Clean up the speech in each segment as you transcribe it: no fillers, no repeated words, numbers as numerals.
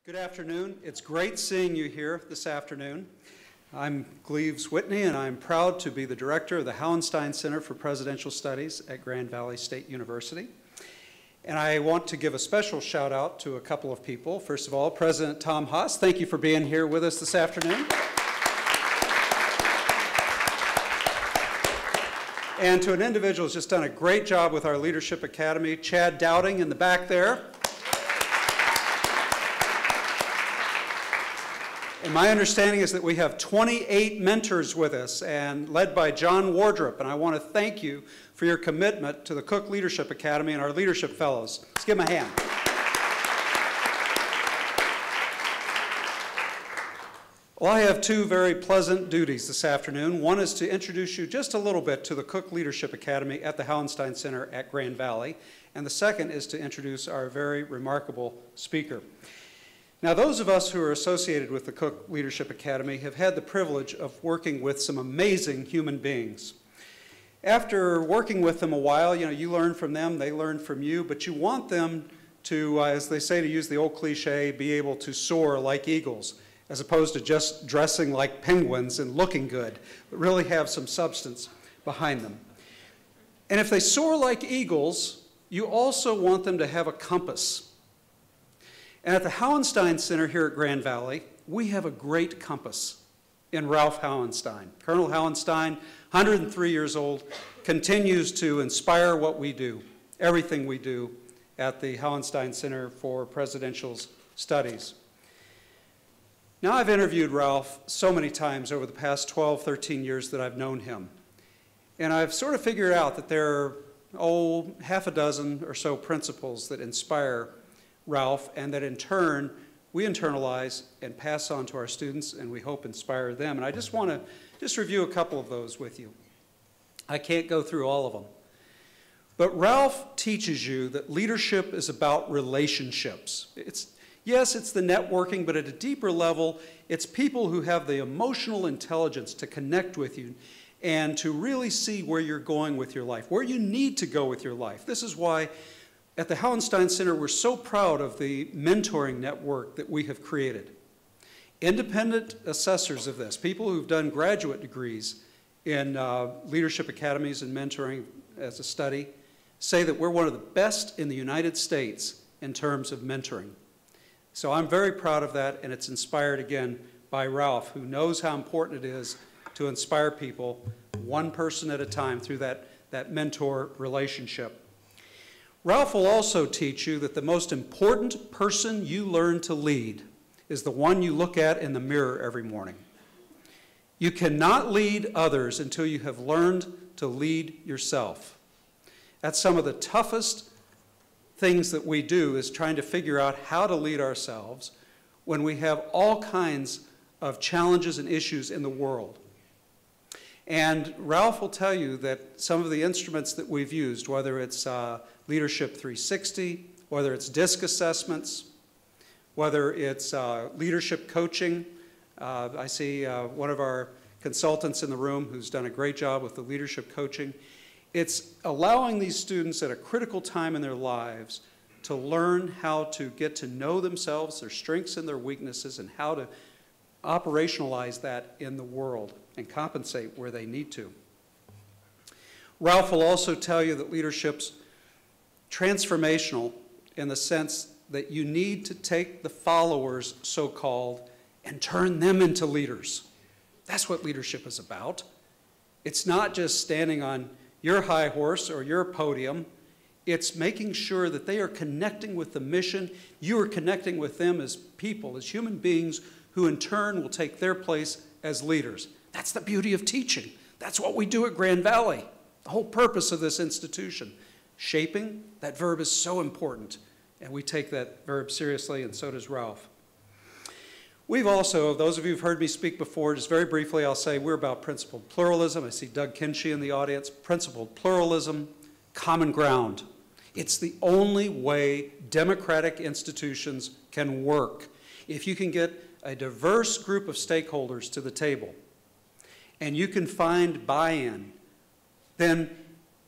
Good afternoon. It's great seeing you here this afternoon. I'm Gleaves Whitney, and I'm proud to be the director of the Hauenstein Center for Presidential Studies at Grand Valley State University. And I want to give a special shout out to a couple of people. First of all, President Tom Haas, thank you for being here with us this afternoon. And to an individual who's just done a great job with our Leadership Academy, Chad Dowding in the back there. And my understanding is that we have 28 mentors with us, and led by John Wardrop. And I want to thank you for your commitment to the Cook Leadership Academy and our Leadership Fellows. Let's give them a hand. Well, I have two very pleasant duties this afternoon. One is to introduce you just a little bit to the Cook Leadership Academy at the Hauenstein Center at Grand Valley. And the second is to introduce our very remarkable speaker. Now, those of us who are associated with the Cook Leadership Academy have had the privilege of working with some amazing human beings. After working with them a while, you learn from them, they learn from you, but you want them to, as they say, to use the old cliche, be able to soar like eagles, as opposed to just dressing like penguins and looking good, but really have some substance behind them. And if they soar like eagles, you also want them to have a compass. And at the Hauenstein Center here at Grand Valley, we have a great compass in Ralph Hauenstein. Colonel Hauenstein, 103 years old, continues to inspire what we do, everything we do at the Hauenstein Center for Presidential Studies. Now, I've interviewed Ralph so many times over the past 12, 13 years that I've known him. And I've sort of figured out that there are, half a dozen or so principles that inspire Ralph, and that in turn we internalize and pass on to our students, and we hope inspire them. And I just want to review a couple of those with you. I can't go through all of them. But Ralph teaches you that leadership is about relationships. Yes, it's the networking, but at a deeper level, it's people who have the emotional intelligence to connect with you and to really see where you're going with your life, where you need to go with your life. This is why at the Hauenstein Center, we're so proud of the mentoring network that we have created. Independent assessors of this, people who've done graduate degrees in leadership academies and mentoring as a study, say that we're one of the best in the United States in terms of mentoring. So I'm very proud of that, and it's inspired again by Ralph, who knows how important it is to inspire people one person at a time through that mentor relationship. Ralph will also teach you that the most important person you learn to lead is the one you look at in the mirror every morning. You cannot lead others until you have learned to lead yourself. That's some of the toughest things that we do, is trying to figure out how to lead ourselves when we have all kinds of challenges and issues in the world. And Ralph will tell you that some of the instruments that we've used, whether it's Leadership 360, whether it's DISC assessments, whether it's leadership coaching. I see one of our consultants in the room who's done a great job with the leadership coaching. It's allowing these students at a critical time in their lives to learn how to get to know themselves, their strengths and their weaknesses, and how to operationalize that in the world and compensate where they need to. Ralph will also tell you that leadership's transformational in the sense that you need to take the followers, so-called, and turn them into leaders. That's what leadership is about. It's not just standing on your high horse or your podium. It's making sure that they are connecting with the mission. You are connecting with them as people, as human beings, who in turn will take their place as leaders. That's the beauty of teaching. That's what we do at Grand Valley. The whole purpose of this institution. Shaping, that verb is so important, and we take that verb seriously, and so does Ralph. We've also, those of you who've heard me speak before, just very briefly, I'll say we're about principled pluralism. I see Doug Kinchy in the audience. Principled pluralism, common ground. It's the only way democratic institutions can work. If you can get a diverse group of stakeholders to the table, and you can find buy-in, then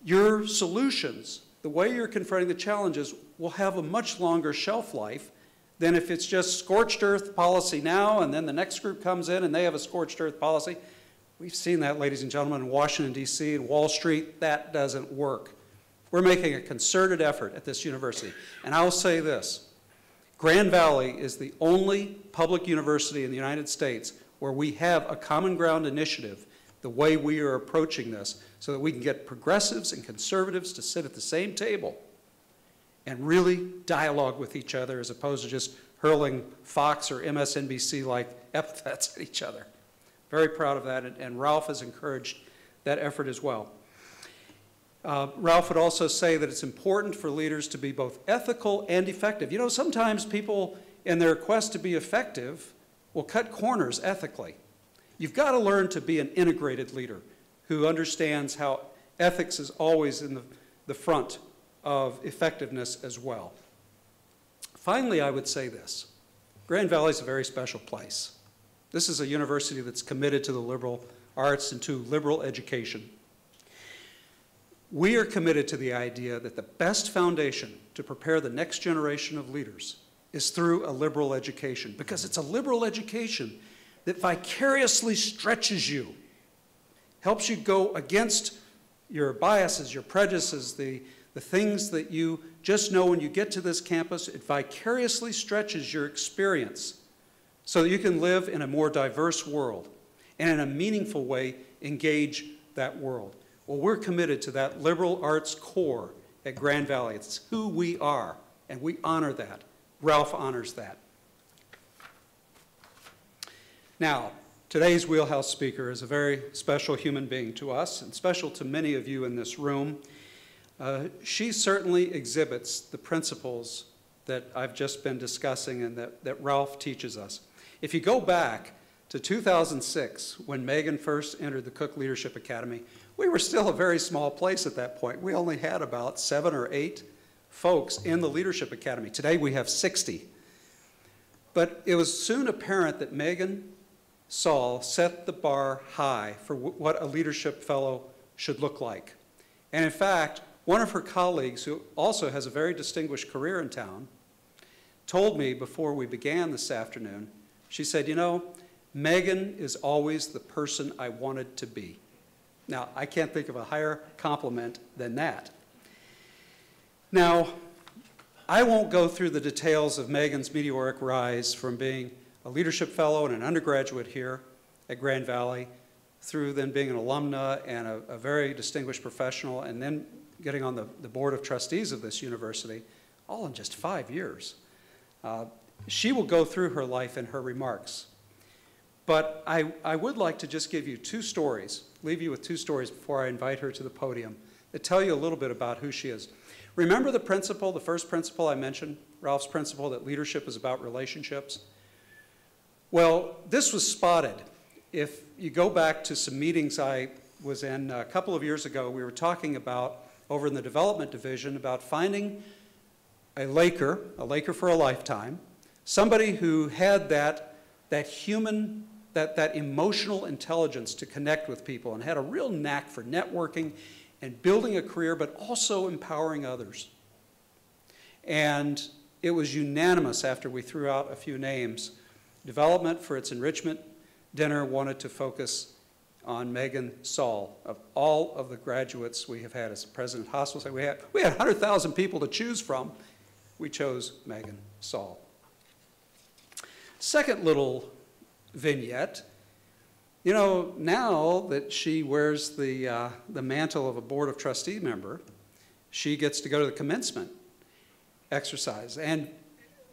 your solutions, the way you're confronting the challenges, will have a much longer shelf life than if it's just scorched earth policy now, and then the next group comes in and they have a scorched earth policy. We've seen that, ladies and gentlemen, in Washington, D.C. and Wall Street. That doesn't work. We're making a concerted effort at this university. And I'll say this, Grand Valley is the only public university in the United States where we have a common ground initiative the way we are approaching this so that we can get progressives and conservatives to sit at the same table and really dialogue with each other as opposed to just hurling Fox or MSNBC-like epithets at each other. Very proud of that, and Ralph has encouraged that effort as well. Ralph would also say that it's important for leaders to be both ethical and effective. You know, sometimes people, in their quest to be effective, will cut corners ethically. You've got to learn to be an integrated leader who understands how ethics is always in the front of effectiveness as well. Finally, I would say this. Grand Valley is a very special place. This is a university that's committed to the liberal arts and to liberal education. We are committed to the idea that the best foundation to prepare the next generation of leaders is through a liberal education, because it's a liberal education that vicariously stretches you, helps you go against your biases, your prejudices, the things that you just know when you get to this campus. It vicariously stretches your experience so that you can live in a more diverse world and in a meaningful way engage that world. Well, we're committed to that liberal arts core at Grand Valley. It's who we are, and we honor that. Ralph honors that. Now, today's Wheelhouse speaker is a very special human being to us and special to many of you in this room. She certainly exhibits the principles that I've just been discussing and that Ralph teaches us. If you go back to 2006, when Megan first entered the Cook Leadership Academy, we were still a very small place at that point. We only had about 7 or 8 folks in the Leadership Academy. Today we have 60. But it was soon apparent that Megan Sall set the bar high for what a leadership fellow should look like. And in fact, one of her colleagues, who also has a very distinguished career in town, told me before we began this afternoon, she said, you know, Megan is always the person I wanted to be. Now, I can't think of a higher compliment than that. Now, I won't go through the details of Megan's meteoric rise from being a leadership fellow and an undergraduate here at Grand Valley, through then being an alumna and a very distinguished professional, and then getting on the board of trustees of this university, all in just 5 years. She will go through her life in her remarks. But I would like to just give you 2 stories, leave you with 2 stories before I invite her to the podium that tell you a little bit about who she is. Remember the principle, the first principle I mentioned, Ralph's principle that leadership is about relationships? Well, this was spotted. If you go back to some meetings I was in a couple of years ago, we were talking about, over in the development division, about finding a Laker for a lifetime, somebody who had that human, that emotional intelligence to connect with people and had a real knack for networking and building a career, but also empowering others. And it was unanimous after we threw out a few names. Development, for its enrichment dinner, wanted to focus on Megan Sall. Of all of the graduates we have had as President Hospital said, we had 100,000 people to choose from. We chose Megan Sall. Second little vignette, you know, now that she wears the mantle of a Board of Trustee member, she gets to go to the commencement exercise. And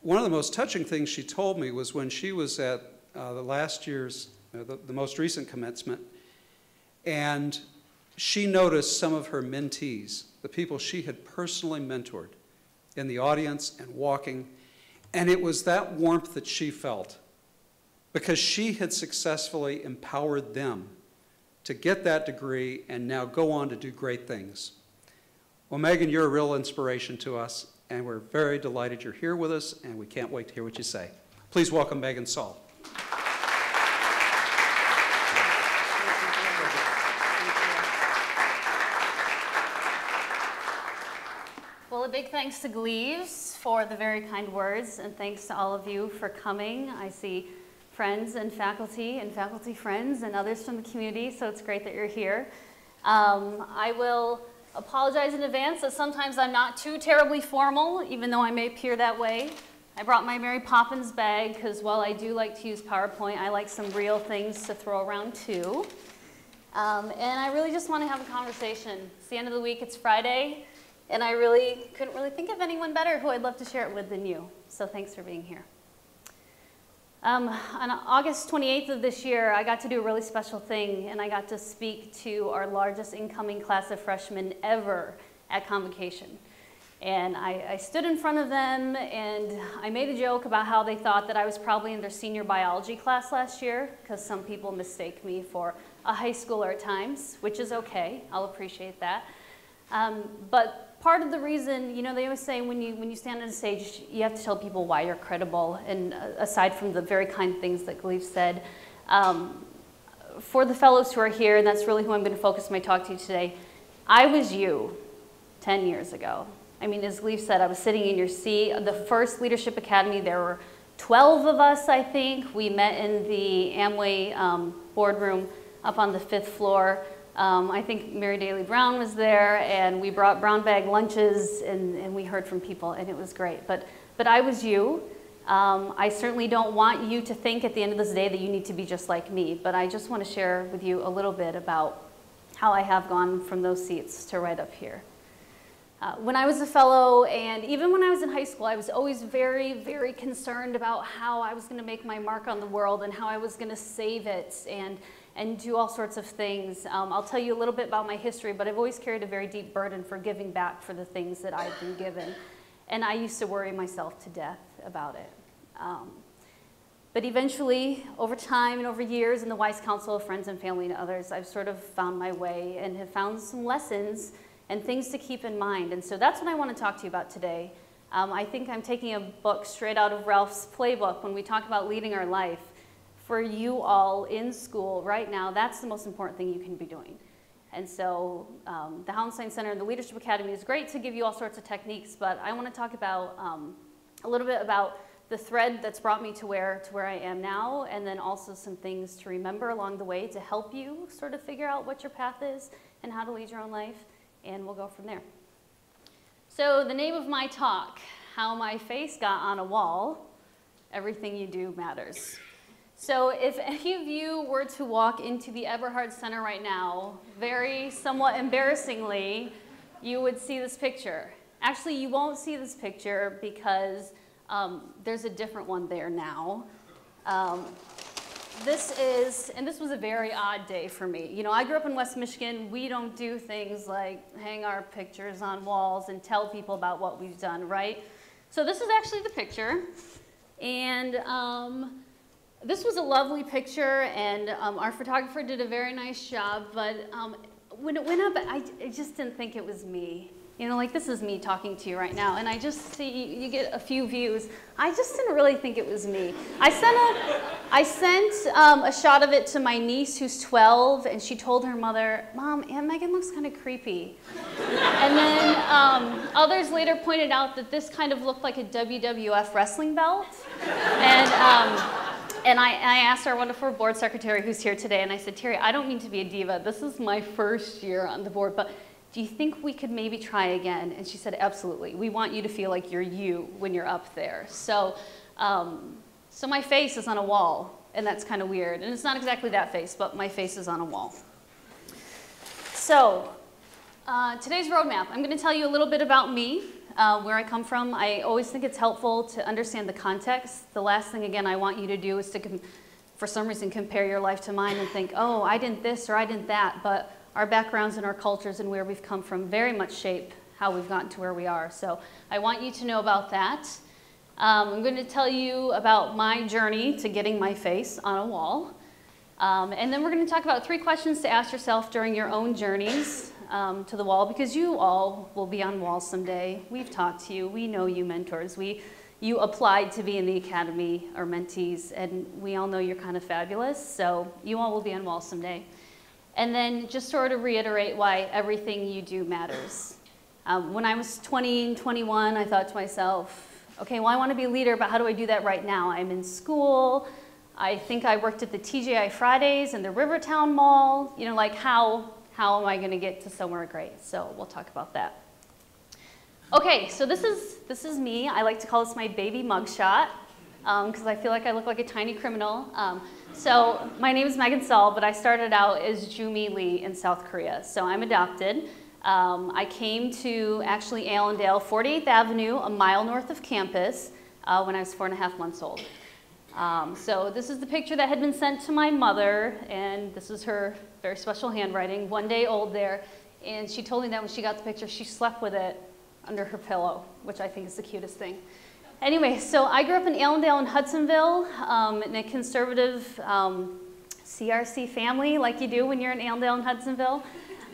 one of the most touching things she told me was when she was at the last year's, the most recent commencement, and she noticed some of her mentees, the people she had personally mentored, in the audience and walking, and it was that warmth that she felt because she had successfully empowered them to get that degree and now go on to do great things. Well, Megan, you're a real inspiration to us, and we're very delighted you're here with us, and we can't wait to hear what you say. Please welcome Megan Sall. Well, a big thanks to Gleaves for the very kind words, and thanks to all of you for coming. I see friends and faculty friends and others from the community, so it's great that you're here. I will apologize in advance that sometimes I'm not too terribly formal, even though I may appear that way. I brought my Mary Poppins bag because while I do like to use PowerPoint, I like some real things to throw around too. And I really just want to have a conversation. It's the end of the week, it's Friday, and I couldn't really think of anyone better who I'd love to share it with than you. So thanks for being here. On August 28th of this year, I got to do a really special thing, and I got to speak to our largest incoming class of freshmen ever at Convocation. And I stood in front of them, and I made a joke about how they thought that I was probably in their senior biology class last year, because some people mistake me for a high schooler at times, which is okay. I'll appreciate that. But part of the reason, you know, they always say when you stand on a stage, you have to tell people why you're credible. And aside from the very kind things that Gleef said, for the fellows who are here, and that's really who I'm going to focus my talk to today, I was you 10 years ago. I mean, as Gleef said, I was sitting in your seat. The first Leadership Academy, there were 12 of us, I think. We met in the Amway boardroom up on the 5th floor. I think Mary Daly Brown was there, and we brought brown bag lunches, and we heard from people, and it was great. But I was you. I certainly don't want you to think at the end of this day that you need to be just like me, but I just want to share with you a little bit about how I have gone from those seats to right up here. When I was a fellow, and even when I was in high school, I was always very, very concerned about how I was going to make my mark on the world and how I was going to save it and do all sorts of things. I'll tell you a little bit about my history, but I've always carried a very deep burden for giving back for the things that I've been given. And I used to worry myself to death about it. But eventually, over time and over years, in the wise counsel of friends and family and others, I've sort of found my way and have found some lessons and things to keep in mind. And so that's what I want to talk to you about today. I think I'm taking a book straight out of Ralph's playbook when we talk about leading our life. For you all in school right now, that's the most important thing you can be doing. And so the Hauenstein Center and the Leadership Academy is great to give you all sorts of techniques, but I want to talk about a little bit about the thread that's brought me to where I am now, and then also some things to remember along the way to help you sort of figure out what your path is and how to lead your own life. And we'll go from there. So the name of my talk, How My Face Got on a Wall, Everything You Do Matters. So if any of you were to walk into the Eberhard Center right now, very somewhat embarrassingly, you would see this picture. Actually, you won't see this picture because there's a different one there now. This was a very odd day for me. You know, I grew up in West Michigan. We don't do things like hang our pictures on walls and tell people about what we've done, right? So this is actually the picture. And this was a lovely picture, and our photographer did a very nice job, but when it went up, I just didn't think it was me. You know, like this is me talking to you right now, and I just see you get a few views. I just didn't really think it was me. I sent a shot of it to my niece who's 12, and she told her mother, "Mom, Aunt Megan looks kind of creepy." And then others later pointed out that this kind of looked like a WWF wrestling belt. And I asked our wonderful board secretary who's here today, and I said, "Terry, I don't mean to be a diva. This is my first year on the board, but do you think we could maybe try again?" And she said, "Absolutely. We want you to feel like you're you when you're up there." So, so my face is on a wall, and that's kind of weird. And it's not exactly that face, but my face is on a wall. So today's roadmap, I'm going to tell you a little bit about me, where I come from. I always think it's helpful to understand the context. The last thing, again, I want you to do is to, for some reason, compare your life to mine and think, oh, I didn't this or I didn't that. But our backgrounds and our cultures and where we've come from very much shape how we've gotten to where we are. So I want you to know about that. I'm going to tell you about my journey to getting my face on a wall. And then we're going to talk about 3 questions to ask yourself during your own journeys to the wall, because you all will be on walls someday. We've talked to you. We know you mentors. You applied to be in the academy or mentees, and we all know you're kind of fabulous. So you all will be on walls someday. And then just sort of reiterate why everything you do matters. When I was 20 and 21, I thought to myself, Okay, well, I want to be a leader, but how do I do that right now? I'm in school. I think I worked at the TGI Fridays and the Rivertown Mall. You know, like how am I going to get to somewhere great? So we'll talk about that. Okay, so this is me. I like to call this my baby mugshot because I feel like I look like a tiny criminal. So my name is Megan Sall, but I started out as Jumi Lee in South Korea. So I'm adopted. I came to actually Allendale, 48th Avenue, a mile north of campus, when I was 4.5 months old. So this is the picture that had been sent to my mother, and this is her very special handwriting, 1 day old there. And she told me that when she got the picture, she slept with it under her pillow, which I think is the cutest thing. Anyway, so I grew up in Allendale and Hudsonville in a conservative CRC family, like you do when you're in Allendale and Hudsonville.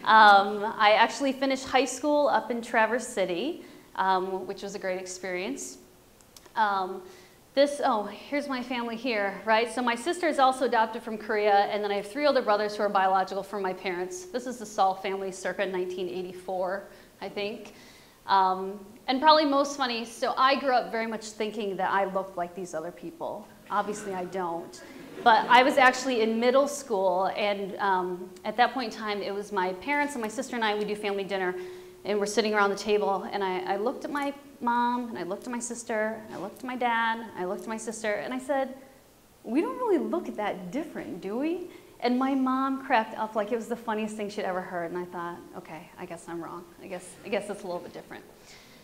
I actually finished high school up in Traverse City, which was a great experience. Here's my family here, right? So my sister is also adopted from Korea, and then I have 3 older brothers who are biological from my parents. This is the Sall family circa 1984, I think. And probably most funny, so I grew up very much thinking that I looked like these other people. Obviously I don't. But I was actually in middle school, and at that point in time, it was my parents and my sister and I, we do family dinner, and we're sitting around the table, and I looked at my mom, and I looked at my sister, I looked at my dad, I looked at my sister, and I said, we don't really look that different, do we? And my mom cracked up like it was the funniest thing she'd ever heard, and I thought, okay, I guess I'm wrong. I guess it's a little bit different.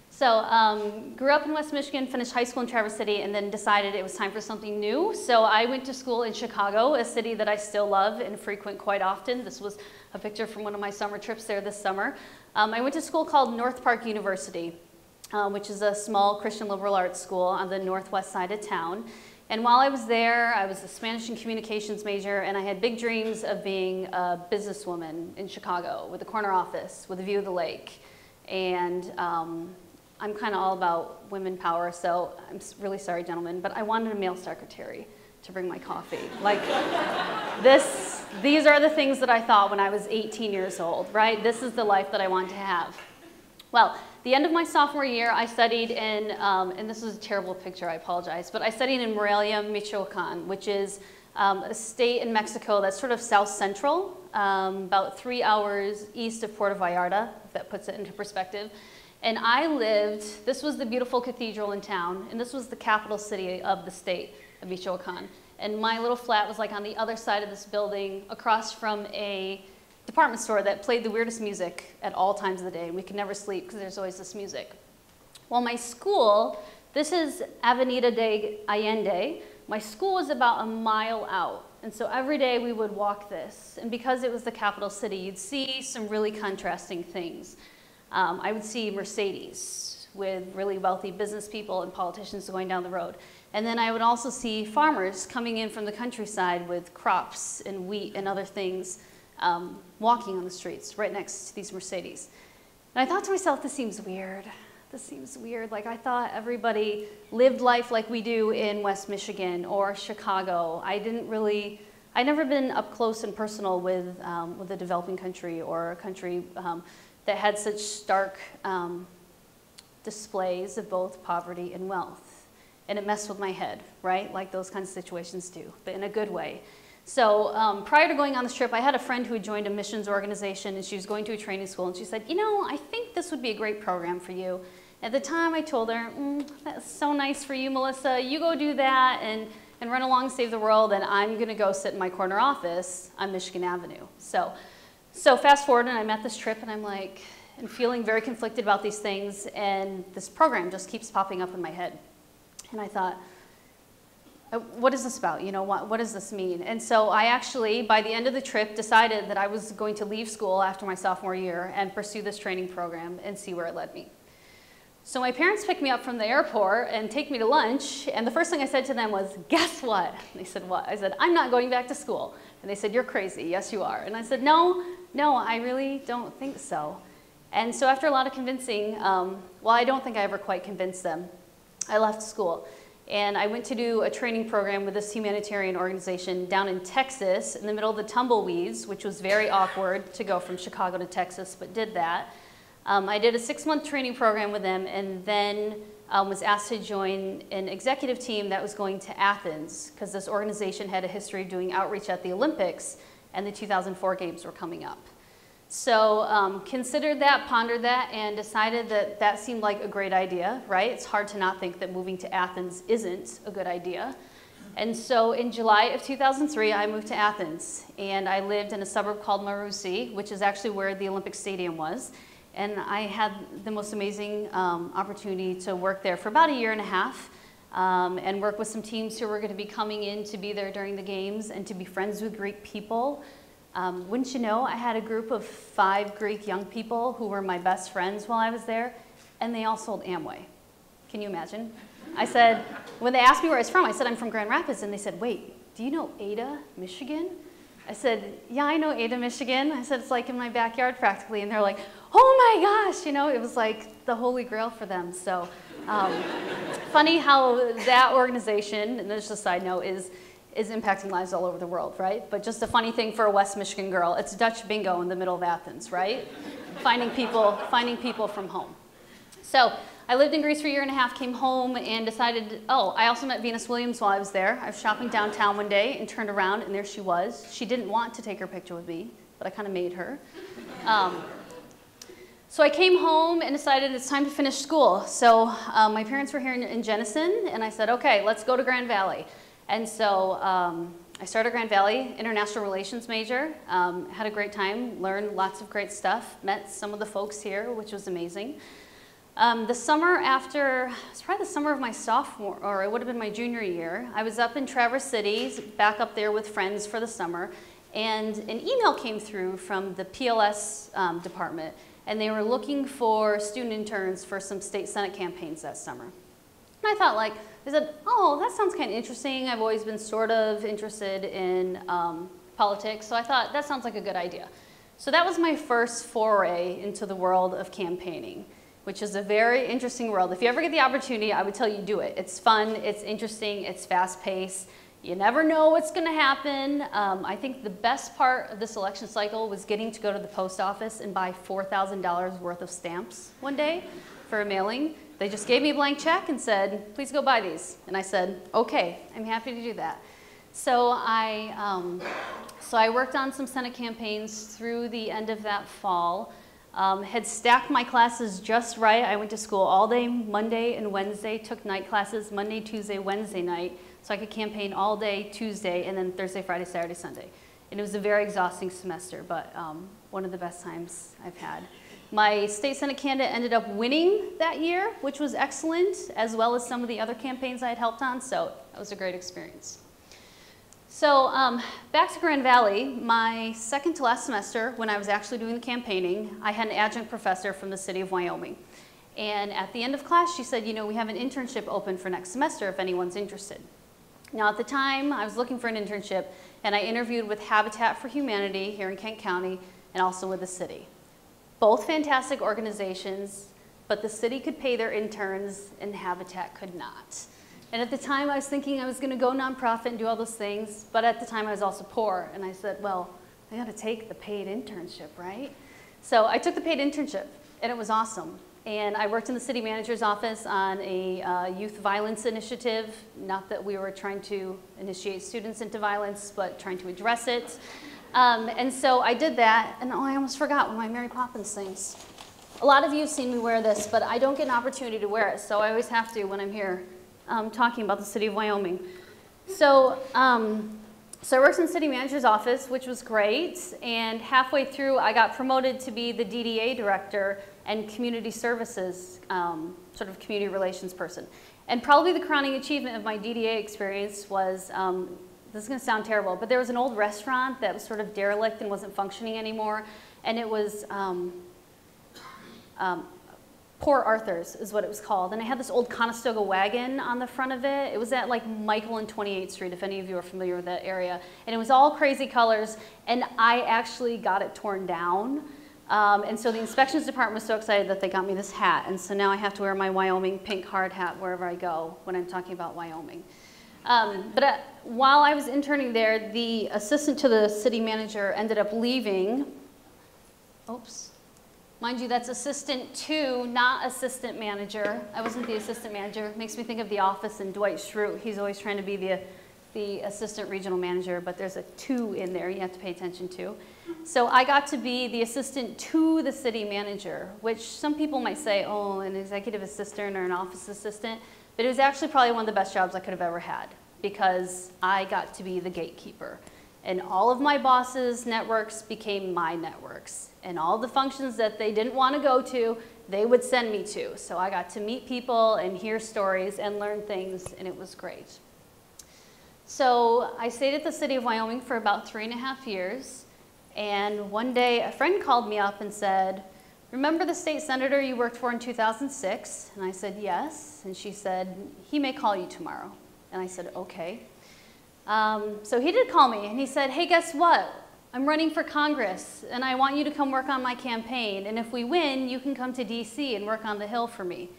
So grew up in West Michigan, finished high school in Traverse City, and then decided it was time for something new. So I went to school in Chicago, a city that I still love and frequent quite often. This was a picture from one of my summer trips there this summer. I went to school called North Park University, which is a small Christian liberal arts school on the northwest side of town. And while I was there, I was a Spanish and communications major, and I had big dreams of being a businesswoman in Chicago with a corner office, with a view of the lake. And I'm kind of all about women power, so I'm really sorry, gentlemen, but I wanted a male secretary to bring my coffee. Like, these are the things that I thought when I was 18 years old, right? This is the life that I want to have. Well, the end of my sophomore year, I studied in, and this is a terrible picture, I apologize, but I studied in Morelia, Michoacan, which is a state in Mexico that's sort of south central, about 3 hours east of Puerto Vallarta, if that puts it into perspective. And I lived, this was the beautiful cathedral in town, and this was the capital city of the state of Michoacan. And my little flat was like on the other side of this building, across from a department store that played the weirdest music at all times of the day. We could never sleep because there's always this music. Well, my school, this is Avenida de Allende. My school was about a mile out. And so every day we would walk this. And because it was the capital city, you'd see some really contrasting things. I would see Mercedes with really wealthy business people and politicians going down the road. And then I would also see farmers coming in from the countryside with crops and wheat and other things, walking on the streets right next to these Mercedes. And I thought to myself, this seems weird. This seems weird. Like, I thought everybody lived life like we do in West Michigan or Chicago. I'd never been up close and personal with a developing country or a country that had such stark displays of both poverty and wealth. And it messed with my head, right? Like those kinds of situations do, but in a good way. So prior to going on this trip, I had a friend who had joined a missions organization, and she was going to a training school, and she said, you know, I think this would be a great program for you. At the time, I told her, that's so nice for you, Melissa. You go do that and run along, save the world, and I'm going to go sit in my corner office on Michigan Avenue. So fast forward, and I'm at this trip, and I'm like, and feeling very conflicted about these things, and this program just keeps popping up in my head. And I thought, what is this about? You know, what does this mean? And so I actually, by the end of the trip, decided that I was going to leave school after my sophomore year and pursue this training program and see where it led me. So my parents picked me up from the airport and take me to lunch, and the first thing I said to them was, guess what? And they said, what? I said, I'm not going back to school. And they said, you're crazy. Yes, you are. And I said, no, I really don't think so. And so after a lot of convincing, well, I don't think I ever quite convinced them, I left school. And I went to do a training program with this humanitarian organization down in Texas in the middle of the tumbleweeds, which was very awkward to go from Chicago to Texas, but did that. I did a 6-month training program with them, and then was asked to join an executive team that was going to Athens, because this organization had a history of doing outreach at the Olympics, and the 2004 games were coming up. So considered that, pondered that, and decided that that seemed like a great idea, right? It's hard to not think that moving to Athens isn't a good idea. And so in July of 2003, I moved to Athens, and I lived in a suburb called Marousi, which is actually where the Olympic Stadium was. And I had the most amazing opportunity to work there for about a year and a half, and work with some teams who were going to be coming in to be there during the games and to be friends with Greek people. Wouldn't you know, I had a group of 5 Greek young people who were my best friends while I was there, and they all sold Amway. Can you imagine? I said, when they asked me where I was from, I said, I'm from Grand Rapids, and they said, wait, do you know Ada, Michigan? I said, yeah, I know Ada, Michigan. I said, it's like in my backyard practically, and they're like, oh my gosh, you know, it was like the holy grail for them. So funny how that organization, and this is just a side note, is impacting lives all over the world, right? But just a funny thing for a West Michigan girl, it's Dutch bingo in the middle of Athens, right? finding people from home. So I lived in Greece for a year and a half, came home, and decided, oh, I also met Venus Williams while I was there. I was shopping downtown one day and turned around, and there she was. She didn't want to take her picture with me, but I kind of made her. So I came home and decided it's time to finish school. So my parents were here in Jenison, and I said, okay, let's go to Grand Valley. And so I started Grand Valley, international relations major, had a great time, learned lots of great stuff, met some of the folks here, which was amazing. The summer after, it's probably the summer of my sophomore, or it would have been my junior year, I was up in Traverse City, back up there with friends for the summer, and an email came through from the PLS department, and they were looking for student interns for some state senate campaigns that summer. And I thought, like, I said, oh, that sounds kind of interesting. I've always been sort of interested in politics, so I thought that sounds like a good idea. So that was my first foray into the world of campaigning, which is a very interesting world. If you ever get the opportunity, I would tell you do it. It's fun, it's interesting, it's fast-paced. You never know what's going to happen. I think the best part of this election cycle was getting to go to the post office and buy $4,000 worth of stamps one day for a mailing. They just gave me a blank check and said, please go buy these. And I said, okay, I'm happy to do that. So I worked on some Senate campaigns through the end of that fall. Had stacked my classes just right. I went to school all day Monday and Wednesday, took night classes Monday, Tuesday, Wednesday night, so I could campaign all day Tuesday, and then Thursday, Friday, Saturday, Sunday. And it was a very exhausting semester, but one of the best times I've had. My state senate candidate ended up winning that year, which was excellent, as well as some of the other campaigns I had helped on, so that was a great experience. So back to Grand Valley, my second to last semester, when I was actually doing the campaigning, I had an adjunct professor from the city of Wyoming. And at the end of class, she said, you know, we have an internship open for next semester if anyone's interested. Now at the time, I was looking for an internship, and I interviewed with Habitat for Humanity here in Kent County, and also with the city. Both fantastic organizations, but the city could pay their interns, and Habitat could not. And at the time, I was thinking I was going to go nonprofit and do all those things, but at the time, I was also poor. And I said, well, I got to take the paid internship, right? So I took the paid internship, and it was awesome. And I worked in the city manager's office on a youth violence initiative. Not that we were trying to initiate students into violence, but trying to address it. And so I did that, and oh, I almost forgot one of my Mary Poppins things. A lot of you have seen me wear this, but I don't get an opportunity to wear it, so I always have to when I'm here. Talking about the city of Wyoming. So I worked in the city manager's office, which was great, and halfway through I got promoted to be the DDA director and community services, sort of community relations person. And probably the crowning achievement of my DDA experience was, this is going to sound terrible, but there was an old restaurant that was sort of derelict and wasn't functioning anymore, and it was Poor Arthur's is what it was called, and it had this old Conestoga wagon on the front of it. It was at like Michael and 28th Street, if any of you are familiar with that area, and it was all crazy colors, and I actually got it torn down, and so the inspections department was so excited that they got me this hat, and so now I have to wear my Wyoming pink hard hat wherever I go when I'm talking about Wyoming. While I was interning there, the assistant to the city manager ended up leaving. Oops. Mind you, that's assistant 2, not assistant manager. I wasn't the assistant manager. It makes me think of The Office and Dwight Schrute. He's always trying to be the assistant regional manager, but there's a 2 in there you have to pay attention to. So I got to be the assistant to the city manager, which some people might say, oh, an executive assistant or an office assistant, but it was actually probably one of the best jobs I could have ever had because I got to be the gatekeeper. And all of my bosses' networks became my networks. And all the functions that they didn't want to go to, they would send me to. So I got to meet people and hear stories and learn things, and it was great. So I stayed at the city of Wyoming for about 3.5 years. And one day a friend called me up and said, remember the state senator you worked for in 2006? And I said, yes. And she said, he may call you tomorrow. And I said, okay. So he did call me and he said, hey, guess what? I'm running for Congress and I want you to come work on my campaign. And if we win, you can come to DC and work on the Hill for me.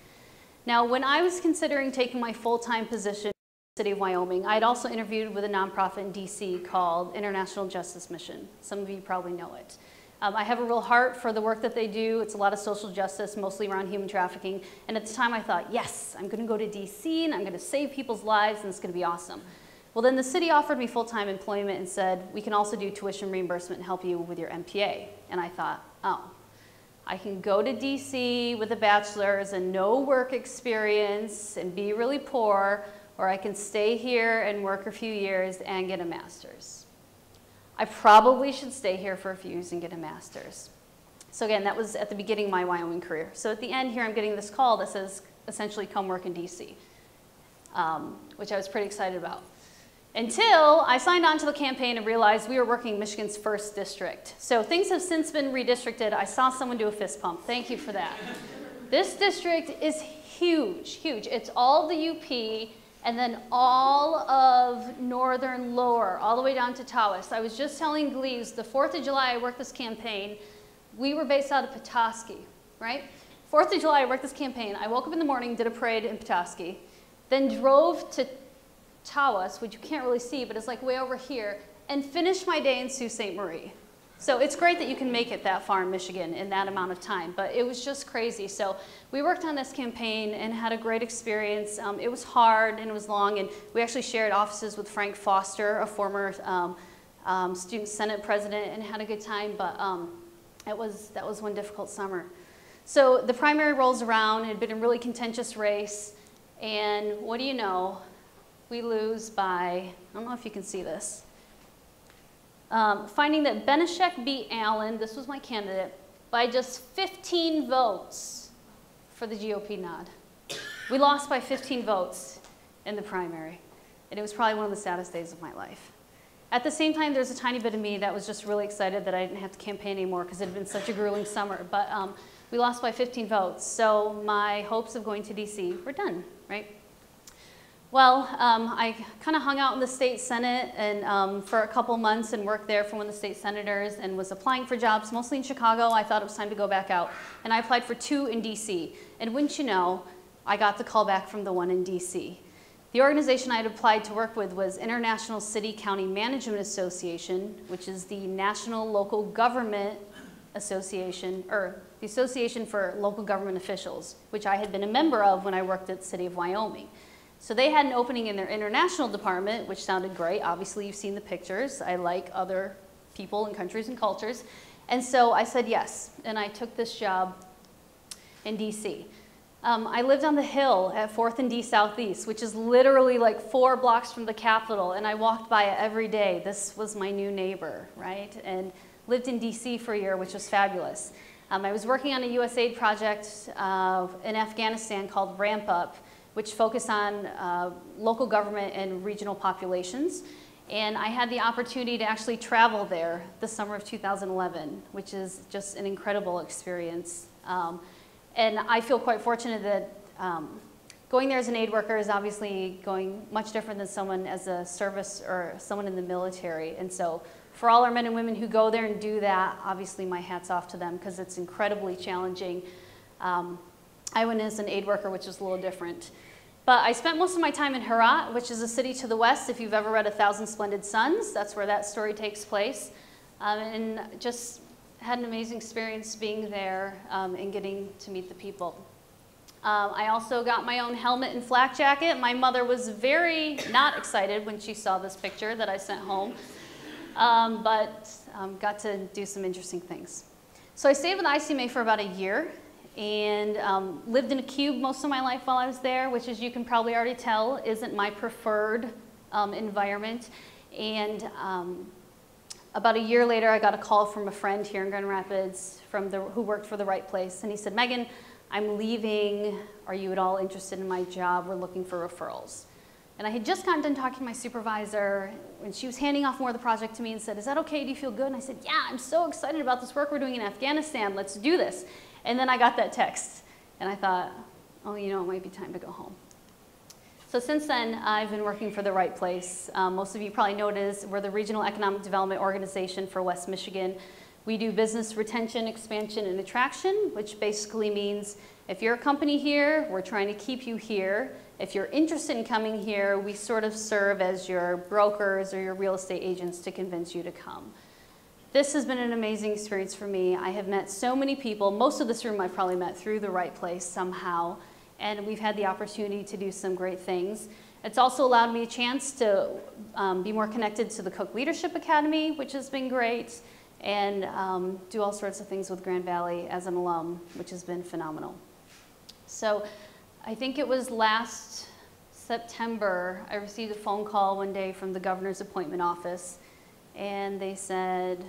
Now, when I was considering taking my full-time position in the city of Wyoming, I had also interviewed with a nonprofit in DC called International Justice Mission. Some of you probably know it. I have a real heart for the work that they do. It's a lot of social justice, mostly around human trafficking. And at the time I thought, yes, I'm gonna go to DC and I'm gonna save people's lives and it's gonna be awesome. Well, then the city offered me full-time employment and said, we can also do tuition reimbursement and help you with your MPA. And I thought, oh, I can go to DC with a bachelor's and no work experience and be really poor, or I can stay here and work a few years and get a master's. I probably should stay here for a few years and get a master's. So again, that was at the beginning of my Wyoming career. So at the end here, I'm getting this call that says, essentially, come work in DC, which I was pretty excited about. Until I signed on to the campaign and realized we were working Michigan's 1st district. So things have since been redistricted. I saw someone do a fist pump. Thank you for that. This district is huge, huge. It's all the UP and then all of northern lower, all the way down to Tawas. I was just telling Gleaves, the 4th of July I worked this campaign, we were based out of Petoskey, right? 4th of July I worked this campaign. I woke up in the morning, did a parade in Petoskey, then drove to Tawas, which you can't really see, but it's like way over here, and finished my day in Sault Ste. Marie. So it's great that you can make it that far in Michigan in that amount of time, but it was just crazy. So we worked on this campaign and had a great experience. It was hard and it was long, and we actually shared offices with Frank Foster, a former student senate president, and had a good time, but that was one difficult summer. So the primary rolls around. It had been a really contentious race, and what do you know? We lose by, I don't know if you can see this, finding that Benishek beat Allen, this was my candidate, by just 15 votes for the GOP nod. We lost by 15 votes in the primary, and it was probably one of the saddest days of my life. At the same time, there's a tiny bit of me that was just really excited that I didn't have to campaign anymore because it had been such a grueling summer, but we lost by 15 votes, so my hopes of going to DC were done, right? Well, I kind of hung out in the state senate and for a couple months and worked there for one of the state senators and was applying for jobs, mostly in Chicago. I thought it was time to go back out. And I applied for 2 in DC. And wouldn't you know, I got the call back from the one in DC. The organization I had applied to work with was International City County Management Association, which is the National Local Government Association, or the Association for Local Government Officials, which I had been a member of when I worked at the city of Wyoming. So they had an opening in their international department, which sounded great. Obviously, you've seen the pictures. I like other people and countries and cultures. And so I said yes, and I took this job in DC. I lived on the Hill at 4th and D Southeast, which is literally like 4 blocks from the Capitol, and I walked by it every day. This was my new neighbor, right? And lived in DC for a year, which was fabulous. I was working on a USAID project in Afghanistan called Ramp Up, which focus on local government and regional populations. And I had the opportunity to actually travel there the summer of 2011, which is just an incredible experience. And I feel quite fortunate that going there as an aid worker is obviously going much different than someone as a service or someone in the military. And so for all our men and women who go there and do that, obviously my hat's off to them because it's incredibly challenging. I went as an aid worker, which is a little different. But I spent most of my time in Herat, which is a city to the west. If you've ever read 1,000 Splendid Suns, that's where that story takes place. And just had an amazing experience being there and getting to meet the people. I also got my own helmet and flak jacket. My mother was very not excited when she saw this picture that I sent home, but got to do some interesting things. So I stayed with ICMA for about a year and lived in a cube most of my life while I was there, which, as you can probably already tell, isn't my preferred environment. And about a year later, I got a call from a friend here in Grand Rapids who worked for The Right Place, and he said, "Megan, I'm leaving. Are you at all interested in my job? We're looking for referrals." And I had just gotten done talking to my supervisor, and she was handing off more of the project to me and said, "Is that okay? Do you feel good?" And I said, "Yeah, I'm so excited about this work we're doing in Afghanistan. Let's do this." And then I got that text, and I thought, oh, you know, it might be time to go home. So since then, I've been working for The Right Place. Most of you probably noticed we're the Regional Economic Development Organization for West Michigan. We do business retention, expansion, and attraction, which basically means if you're a company here, we're trying to keep you here. If you're interested in coming here, we sort of serve as your brokers or your real estate agents to convince you to come. This has been an amazing experience for me. I have met so many people. Most of this room I've probably met through The Right Place somehow, and we've had the opportunity to do some great things. It's also allowed me a chance to be more connected to the Cook Leadership Academy, which has been great, and do all sorts of things with Grand Valley as an alum, which has been phenomenal. So I think it was last September, I received a phone call one day from the governor's appointment office, and they said,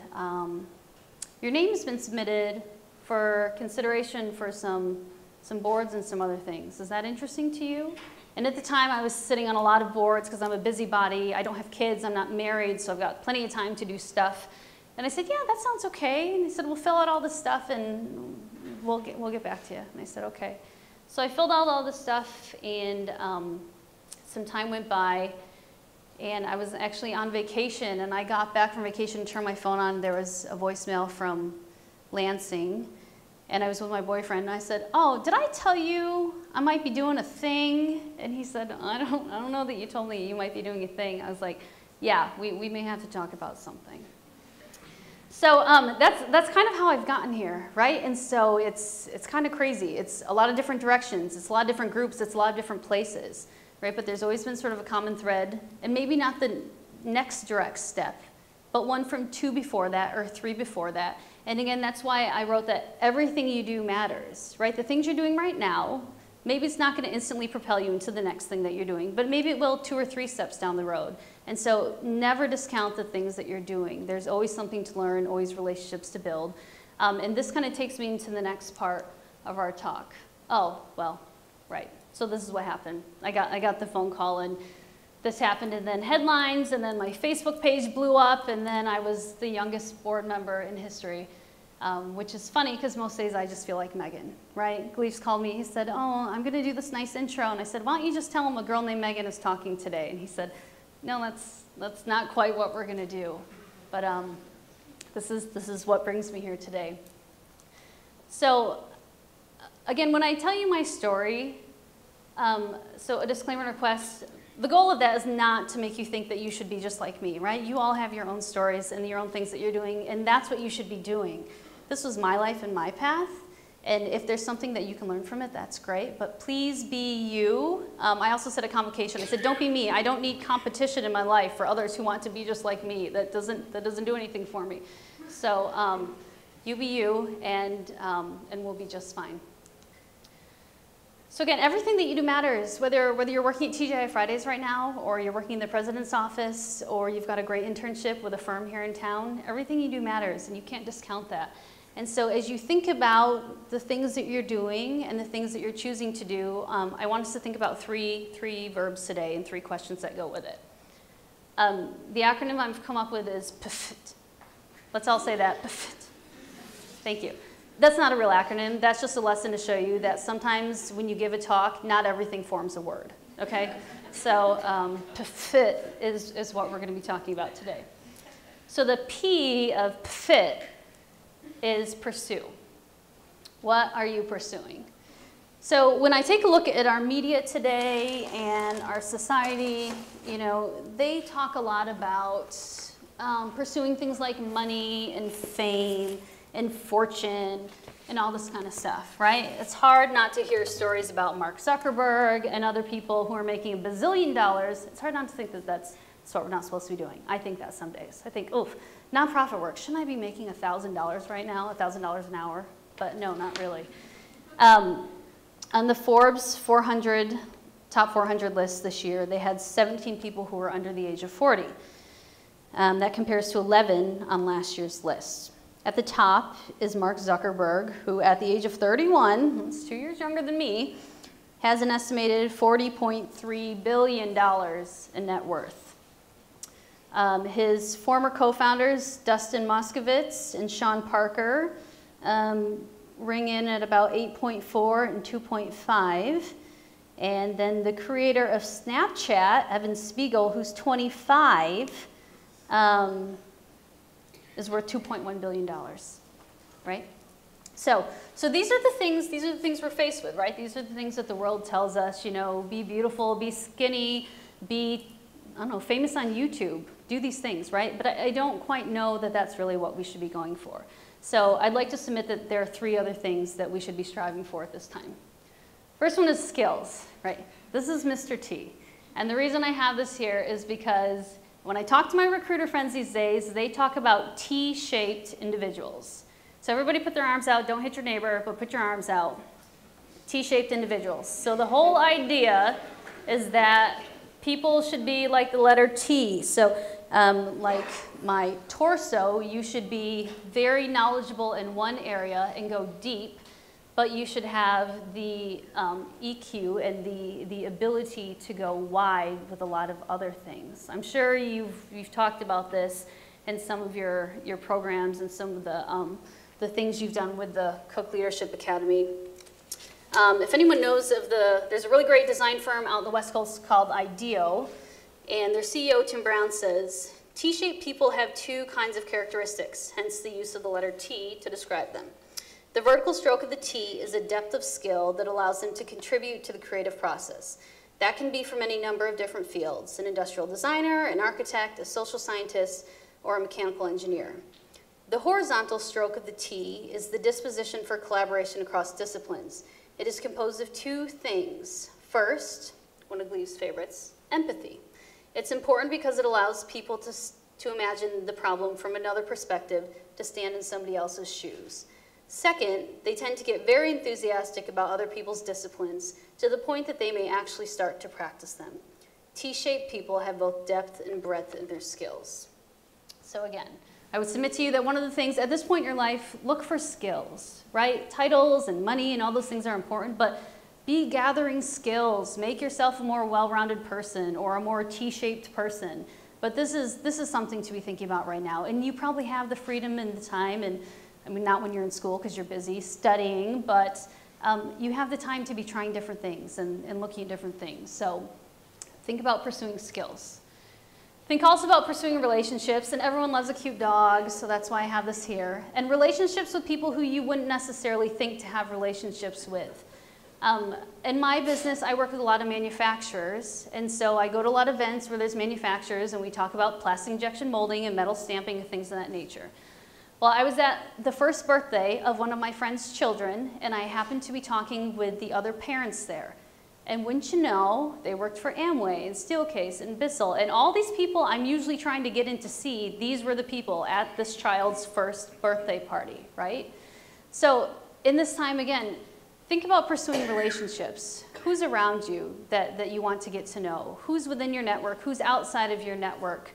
your name has been submitted for consideration for some boards and some other things. Is that interesting to you? And at the time, I was sitting on a lot of boards because I'm a busybody. I don't have kids. I'm not married, so I've got plenty of time to do stuff. And I said, yeah, that sounds okay. And he said, well, fill out all this stuff, and we'll get back to you. And I said, okay. So I filled out all this stuff, and some time went by, and I was actually on vacation, and I got back from vacation and turned my phone on. There was a voicemail from Lansing, and I was with my boyfriend, and I said, oh, did I tell you I might be doing a thing? And he said, I don't know that you told me you might be doing a thing. I was like, yeah, we may have to talk about something. So that's kind of how I've gotten here, right? And so it's kind of crazy. It's a lot of different directions. It's a lot of different groups. It's a lot of different places, right? But there's always been sort of a common thread, and maybe not the next direct step, but one from 2 before that or 3 before that. And again, that's why I wrote that everything you do matters, right? The things you're doing right now, maybe it's not going to instantly propel you into the next thing that you're doing, but maybe it will 2 or 3 steps down the road. And so never discount the things that you're doing. There's always something to learn, always relationships to build. And this kind of takes me into the next part of our talk. Oh, well, right. So this is what happened. I got the phone call, and this happened, and then headlines, and then my Facebook page blew up, and then I was the youngest board member in history, which is funny because most days I just feel like Megan, right? Gleefs called me. He said, oh, I'm going to do this nice intro. And I said, why don't you just tell him a girl named Megan is talking today? And he said, no, that's not quite what we're going to do. But this is what brings me here today. So again, when I tell you my story, so a disclaimer request, the goal of that is not to make you think that you should be just like me, right? You all have your own stories and your own things that you're doing, and that's what you should be doing. This was my life and my path, and if there's something that you can learn from it, that's great, but please be you. I also said a convocation. I said, don't be me. I don't need competition in my life for others who want to be just like me. That doesn't do anything for me. So you be you, and we'll be just fine. So again, everything that you do matters, whether you're working at TGI Fridays right now, or you're working in the president's office, or you've got a great internship with a firm here in town, everything you do matters, and you can't discount that. And so as you think about the things that you're doing and the things that you're choosing to do, I want us to think about three verbs today and 3 questions that go with it. The acronym I've come up with is PFIT. Let's all say that, PFIT. Thank you. That's not a real acronym. That's just a lesson to show you that sometimes when you give a talk, not everything forms a word, okay? So PFIT is what we're going to be talking about today. So the P of PFIT is pursue. What are you pursuing? So when I take a look at our media today and our society, you know, they talk a lot about pursuing things like money and fame and Fortune and all this kind of stuff, right? It's hard not to hear stories about Mark Zuckerberg and other people who are making $1 bazillion. It's hard not to think that that's what we're not supposed to be doing. I think that some days. I think, oof, nonprofit work, shouldn't I be making $1,000 right now, $1,000 an hour? But no, not really. On the Forbes 400, top 400 list this year, they had 17 people who were under the age of 40. That compares to 11 on last year's list. At the top is Mark Zuckerberg, who at the age of 31, that's 2 years younger than me, has an estimated $40.3 billion in net worth. His former co-founders, Dustin Moskovitz and Sean Parker, ring in at about 8.4 and 2.5. And then the creator of Snapchat, Evan Spiegel, who's 25, is worth $2.1 billion, right? So these are the things we're faced with, right? These are the things that the world tells us, you know, be beautiful, be skinny, be, I don't know, famous on YouTube, do these things, right? But I don't quite know that that's really what we should be going for. So I'd like to submit that there are 3 other things that we should be striving for at this time. First one is skills, right? This is Mr. T. And the reason I have this here is because when I talk to my recruiter friends these days, they talk about T-shaped individuals. So everybody put their arms out. Don't hit your neighbor, but put your arms out. T-shaped individuals. So the whole idea is that people should be like the letter T. So like my torso, you should be very knowledgeable in one area and go deep, but you should have the EQ and the ability to go wide with a lot of other things. I'm sure you've talked about this in some of your programs and some of the things you've done with the Cook Leadership Academy. If anyone knows of there's a really great design firm out on the West Coast called IDEO, and their CEO, Tim Brown, says, T-shaped people have 2 kinds of characteristics, hence the use of the letter T to describe them. The vertical stroke of the T is a depth of skill that allows them to contribute to the creative process. That can be from any number of different fields, an industrial designer, an architect, a social scientist, or a mechanical engineer. The horizontal stroke of the T is the disposition for collaboration across disciplines. It is composed of 2 things. First, one of Glee's favorites, empathy. It's important because it allows people to imagine the problem from another perspective, to stand in somebody else's shoes. Second, they tend to get very enthusiastic about other people's disciplines to the point that they may actually start to practice them. T-shaped people have both depth and breadth in their skills. So again, I would submit to you that one of the things at this point in your life, look for skills, right? Titles and money and all those things are important, but be gathering skills. Make yourself a more well-rounded person or a more T-shaped person. But this is something to be thinking about right now. And you probably have the freedom and the time, and I mean, not when you're in school because you're busy studying, but you have the time to be trying different things and looking at different things. So think about pursuing skills. Think also about pursuing relationships, and everyone loves a cute dog, so that's why I have this here. And relationships with people who you wouldn't necessarily think to have relationships with. In my business, I work with a lot of manufacturers, and so I go to a lot of events where there's manufacturers, and we talk about plastic injection molding and metal stamping and things of that nature. Well, I was at the first birthday of one of my friend's children, and I happened to be talking with the other parents there. And wouldn't you know, they worked for Amway and Steelcase and Bissell, and all these people I'm usually trying to get in to see, these were the people at this child's first birthday party, right? So in this time, again, think about pursuing relationships. Who's around you that you want to get to know? Who's within your network? Who's outside of your network?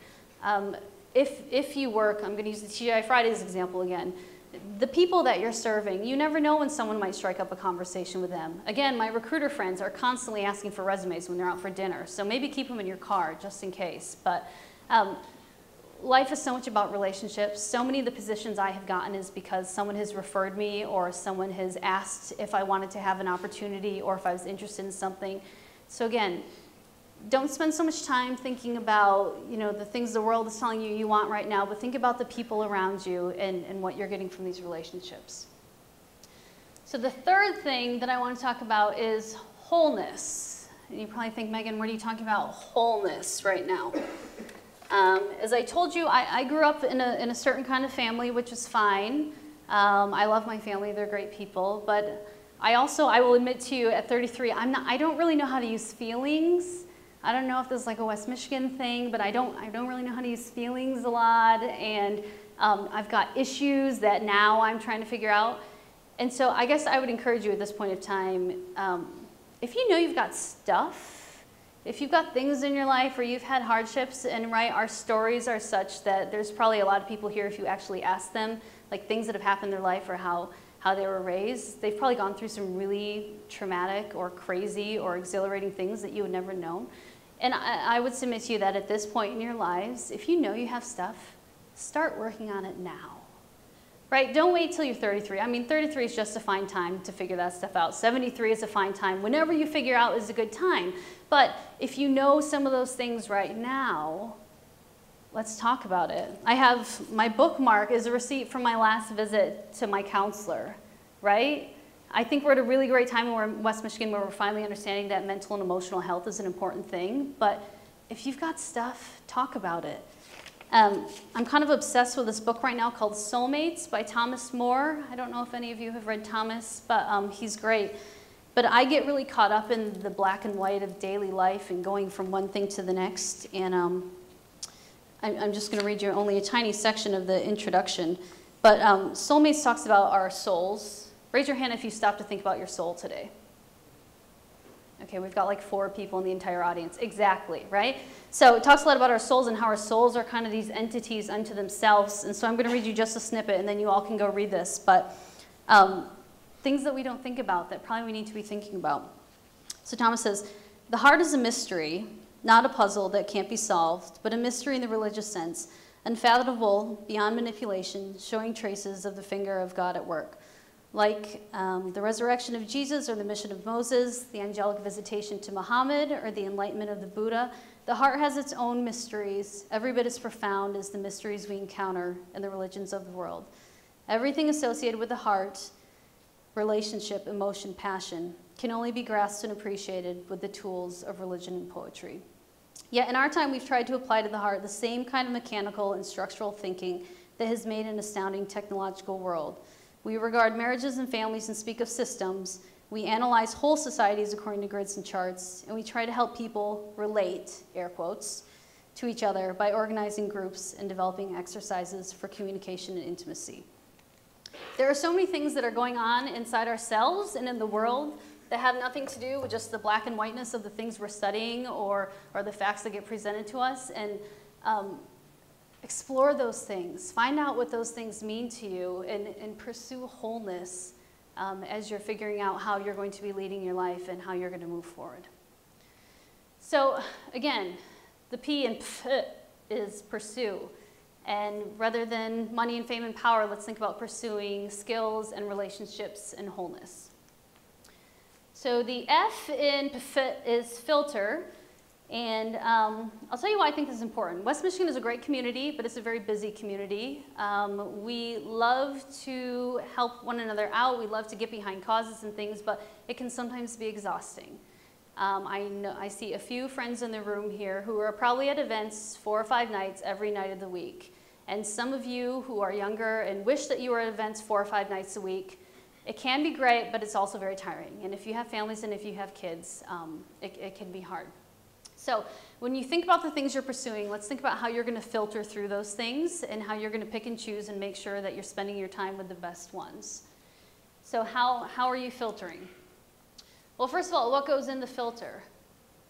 If you work, I'm going to use the TGI Fridays example again. The people that you're serving, you never know when someone might strike up a conversation with them. Again, my recruiter friends are constantly asking for resumes when they're out for dinner, so maybe keep them in your car just in case. But life is so much about relationships. So many of the positions I have gotten is because someone has referred me or someone has asked if I wanted to have an opportunity or if I was interested in something. So again, don't spend so much time thinking about, you know, the things the world is telling you want right now, but think about the people around you and what you're getting from these relationships. So the third thing that I want to talk about is wholeness. And you probably think, Megan, what are you talking about wholeness right now? As I told you, I grew up in a certain kind of family, which is fine. I love my family, they're great people, but I will admit to you, at 33, I don't really know how to use feelings. I don't know if this is like a West Michigan thing, but I don't really know how to use feelings a lot, and I've got issues that now I'm trying to figure out. And so I guess I would encourage you at this point of time, if you know you've got stuff, if you've got things in your life or you've had hardships, and right, our stories are such that there's probably a lot of people here, if you actually ask them, like things that have happened in their life or how they were raised, they've probably gone through some really traumatic or crazy or exhilarating things that you would never know. And I would submit to you that at this point in your lives, if you know you have stuff, start working on it now. Right? Don't wait till you're 33. I mean, 33 is just a fine time to figure that stuff out. 73 is a fine time. Whenever you figure out is a good time. But if you know some of those things right now, let's talk about it. I have my bookmark is a receipt from my last visit to my counselor, right? I think we're at a really great time in West Michigan where we're finally understanding that mental and emotional health is an important thing. But if you've got stuff, talk about it. I'm kind of obsessed with this book right now called Soulmates by Thomas More. I don't know if any of you have read Thomas, but he's great. But I get really caught up in the black and white of daily life and going from one thing to the next. And I'm just going to read you only a tiny section of the introduction. But Soulmates talks about our souls. Raise your hand if you stop to think about your soul today. Okay, we've got like 4 people in the entire audience. Exactly, right? So it talks a lot about our souls and how our souls are kind of these entities unto themselves. And so I'm going to read you just a snippet, and then you all can go read this. But things that we don't think about that probably we need to be thinking about. So Thomas says, the heart is a mystery, not a puzzle that can't be solved, but a mystery in the religious sense, unfathomable, beyond manipulation, showing traces of the finger of God at work. Like the resurrection of Jesus or the mission of Moses, the angelic visitation to Muhammad, or the enlightenment of the Buddha, the heart has its own mysteries, every bit as profound as the mysteries we encounter in the religions of the world. Everything associated with the heart, relationship, emotion, passion, can only be grasped and appreciated with the tools of religion and poetry. Yet in our time, we've tried to apply to the heart the same kind of mechanical and structural thinking that has made an astounding technological world. We regard marriages and families and speak of systems. We analyze whole societies according to grids and charts, and we try to help people relate, air quotes, to each other by organizing groups and developing exercises for communication and intimacy. There are so many things that are going on inside ourselves and in the world that have nothing to do with just the black and whiteness of the things we're studying or the facts that get presented to us. And explore those things. Find out what those things mean to you and pursue wholeness as you're figuring out how you're going to be leading your life and how you're going to move forward. So again, the P in P is pursue. And rather than money and fame and power, let's think about pursuing skills and relationships and wholeness. So the F in P is filter. And I'll tell you why I think this is important. West Michigan is a great community, but it's a very busy community. We love to help one another out. We love to get behind causes and things, but it can sometimes be exhausting. I see a few friends in the room here who are probably at events 4 or 5 nights every night of the week. And some of you who are younger and wish that you were at events 4 or 5 nights a week, it can be great, but it's also very tiring. And if you have families and if you have kids, it can be hard. So when you think about the things you're pursuing, let's think about how you're going to filter through those things and how you're going to pick and choose and make sure that you're spending your time with the best ones. So how are you filtering? Well, first of all, what goes in the filter?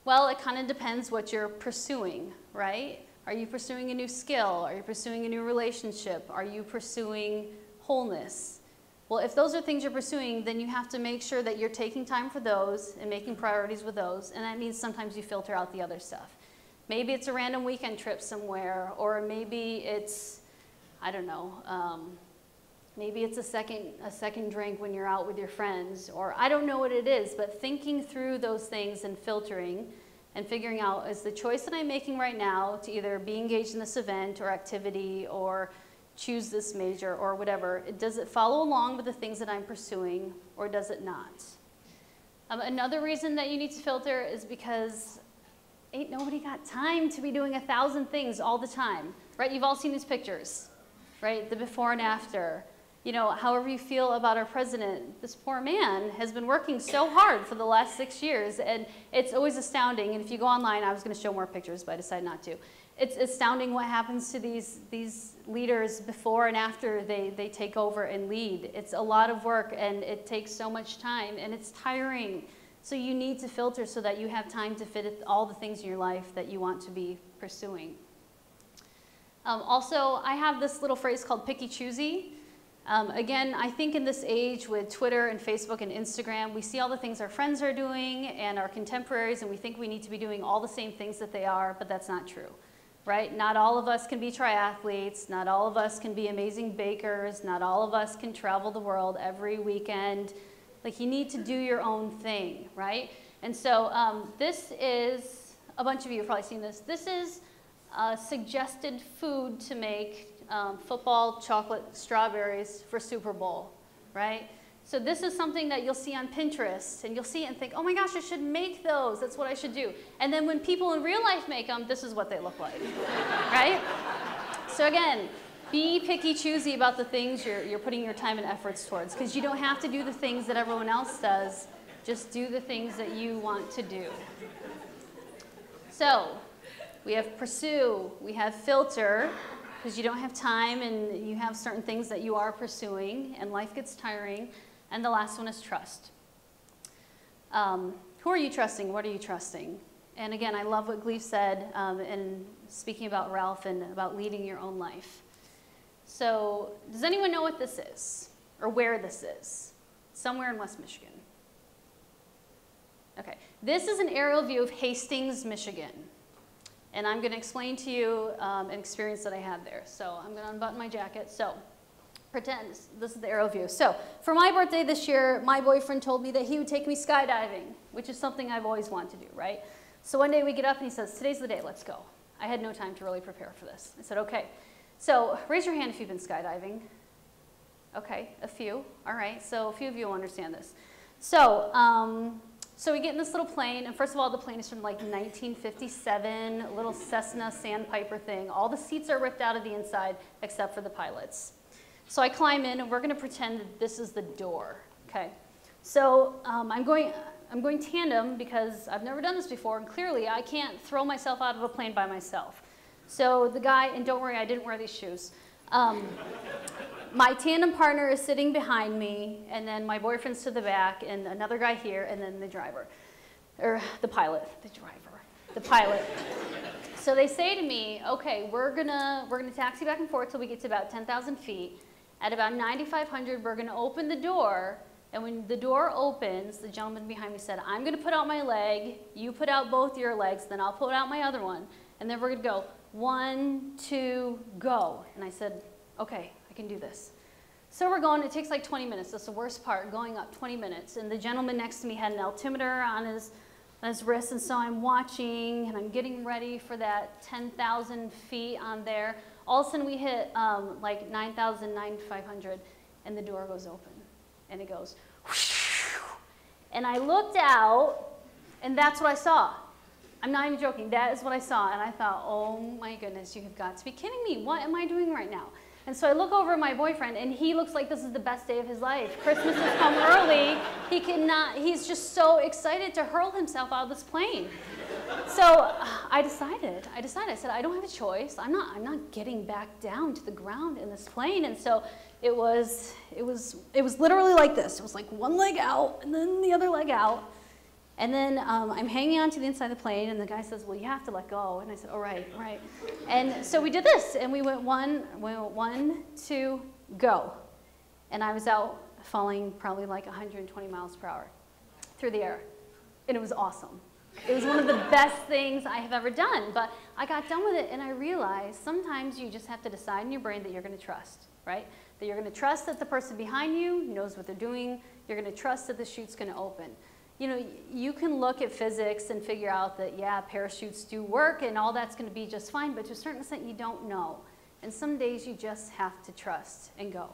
Well, it kind of depends what you're pursuing, right? Are you pursuing a new skill? Are you pursuing a new relationship? Are you pursuing wholeness? Well, if those are things you're pursuing, then you have to make sure that you're taking time for those and making priorities with those, and that means sometimes you filter out the other stuff. Maybe it's a random weekend trip somewhere, or maybe it's, I don't know, maybe it's a second drink when you're out with your friends, or I don't know what it is, but thinking through those things and filtering and figuring out, is the choice that I'm making right now to either be engaged in this event or activity or choose this major or whatever, does it follow along with the things that I'm pursuing or does it not? Another reason that you need to filter is because ain't nobody got time to be doing 1,000 things all the time, right? You've all seen these pictures, right? The before and after. You know, however you feel about our president, this poor man has been working so hard for the last 6 years, and it's always astounding. And if you go online, I was going to show more pictures, but I decided not to. It's astounding what happens to these leaders before and after they take over and lead. It's a lot of work, and it takes so much time, and it's tiring. So you need to filter so that you have time to fit all the things in your life that you want to be pursuing. Also, I have this little phrase called picky choosy. Again, I think in this age with Twitter and Facebook and Instagram, we see all the things our friends are doing and our contemporaries, and we think we need to be doing all the same things that they are, but that's not true, right? Not all of us can be triathletes. Not all of us can be amazing bakers. Not all of us can travel the world every weekend. Like, you need to do your own thing, right? And so this is, a bunch of you have probably seen this. This is suggested food to make football chocolate strawberries for Super Bowl, right? So this is something that you'll see on Pinterest, and you'll see it and think, oh my gosh, I should make those. That's what I should do. And then when people in real life make them, this is what they look like, right? So again, be picky choosy about the things you're putting your time and efforts towards, because you don't have to do the things that everyone else does. Just do the things that you want to do. So we have pursue, we have filter, because you don't have time and you have certain things that you are pursuing and life gets tiring. And the last one is trust. Who are you trusting? What are you trusting? And again, I love what Gleef said in speaking about Ralph and about leading your own life. So does anyone know what this is or where this is? Somewhere in West Michigan. Okay, this is an aerial view of Hastings, Michigan. And I'm going to explain to you an experience that I had there. So I'm going to unbutton my jacket. So pretend this is the aerial view. So for my birthday this year, my boyfriend told me that he would take me skydiving, which is something I've always wanted to do, right? So one day we get up and he says, today's the day, let's go. I had no time to really prepare for this. I said, okay. So raise your hand if you've been skydiving. Okay, a few. All right, so a few of you will understand this. So we get in this little plane, and first of all, the plane is from like 1957, a little Cessna Sandpiper thing. All the seats are ripped out of the inside except for the pilots. So I climb in, and we're going to pretend that this is the door. Okay. So I'm going tandem because I've never done this before, and clearly I can't throw myself out of a plane by myself. So the guy, and don't worry, I didn't wear these shoes. My tandem partner is sitting behind me, and then my boyfriend's to the back, and another guy here, and then the driver, or the pilot, the pilot. So they say to me, okay, we're gonna taxi back and forth till we get to about 10,000 feet. At about 9,500, we're gonna open the door, and when the door opens, the gentleman behind me said, I'm gonna put out my leg, you put out both your legs, then I'll put out my other one, and then we're gonna go 1, 2, go. And I said, okay, I can do this. So we're going, it takes like 20 minutes. That's the worst part, going up 20 minutes. And the gentleman next to me had an altimeter on his wrist, and so I'm watching, and I'm getting ready for that 10,000 feet on there. All of a sudden we hit like 9,000, 9,500, and the door goes open, and it goes, whoosh. And I looked out, and that's what I saw. I'm not even joking, that is what I saw, and I thought, oh my goodness, you have got to be kidding me. What am I doing right now? And so I look over at my boyfriend, and he looks like this is the best day of his life. Christmas has come early. He's just so excited to hurl himself out of this plane. So I decided, I said, I don't have a choice. I'm not getting back down to the ground in this plane. And so it was literally like this. It was like one leg out, and then the other leg out. And then I'm hanging on to the inside of the plane, and the guy says, well, you have to let go. And I said, oh, right. And so we did this, and we went 1, 2, go. And I was out falling probably like 120 miles per hour through the air. And it was awesome. It was one of the best things I have ever done. But I got done with it, and I realized sometimes you just have to decide in your brain that you're going to trust, right? That you're going to trust that the person behind you knows what they're doing. You're going to trust that the chute's going to open. You know, you can look at physics and figure out that, yeah, parachutes do work and all that's going to be just fine, but to a certain extent, you don't know. And some days you just have to trust and go.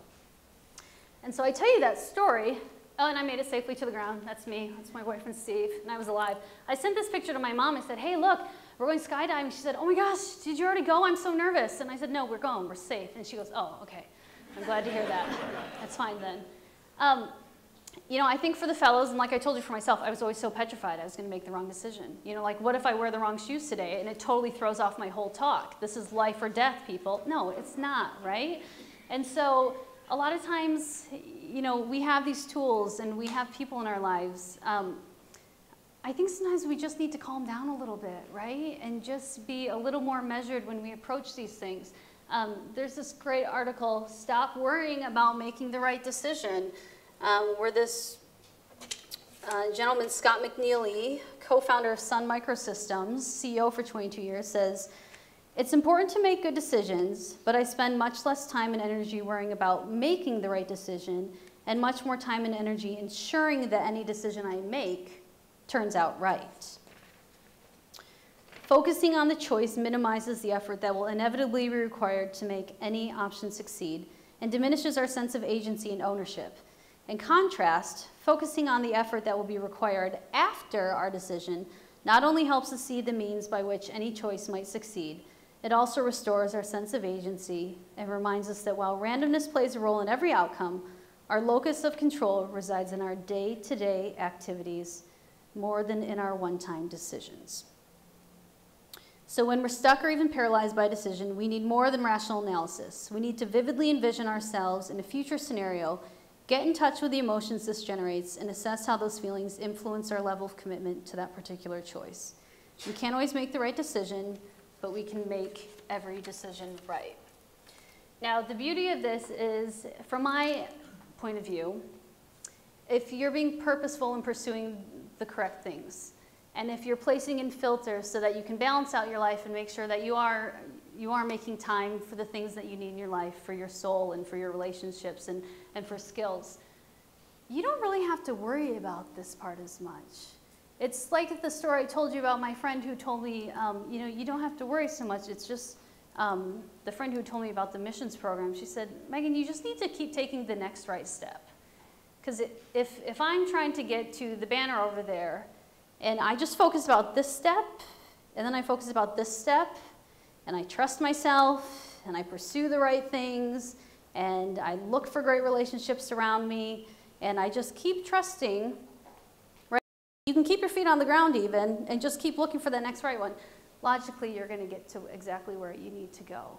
And so I tell you that story. Oh, and I made it safely to the ground. That's me. That's my boyfriend, Steve, and I was alive. I sent this picture to my mom. I said, hey, look, we're going skydiving. She said, oh my gosh, did you already go? I'm so nervous. And I said, no, we're going. We're safe. And she goes, oh, okay. I'm glad to hear that. That's fine then. You know, I think for the fellows, and like I told you for myself, I was always so petrified I was going to make the wrong decision. You know, like what if I wear the wrong shoes today and it totally throws off my whole talk? This is life or death, people. No, it's not, right? And so a lot of times, you know, we have these tools and we have people in our lives. I think sometimes we just need to calm down a little bit, right? And just be a little more measured when we approach these things. There's this great article, Stop Worrying About Making the Right Decision, where this gentleman, Scott McNeely, co-founder of Sun Microsystems, CEO for 22 years, says, "It's important to make good decisions, but I spend much less time and energy worrying about making the right decision and much more time and energy ensuring that any decision I make turns out right. Focusing on the choice minimizes the effort that will inevitably be required to make any option succeed and diminishes our sense of agency and ownership. In contrast, focusing on the effort that will be required after our decision not only helps us see the means by which any choice might succeed, it also restores our sense of agency and reminds us that while randomness plays a role in every outcome, our locus of control resides in our day-to-day activities more than in our one-time decisions." So when we're stuck or even paralyzed by a decision, we need more than rational analysis. We need to vividly envision ourselves in a future scenario, get in touch with the emotions this generates, and assess how those feelings influence our level of commitment to that particular choice. We can't always make the right decision, but we can make every decision right. Now, the beauty of this is, from my point of view, if you're being purposeful in pursuing the correct things, and if you're placing in filters so that you can balance out your life and make sure that you are making time for the things that you need in your life, for your soul and for your relationships and for skills, you don't really have to worry about this part as much. It's like the story I told you about my friend who told me, you know, you don't have to worry so much. It's just the friend who told me about the missions program. She said, "Megan, you just need to keep taking the next right step. Because if I'm trying to get to the banner over there, and I just focus about this step, and then I focus about this step, and I trust myself, and I pursue the right things, and I look for great relationships around me, and I just keep trusting," right? You can keep your feet on the ground even, and just keep looking for the next right one. Logically, you're going to get to exactly where you need to go.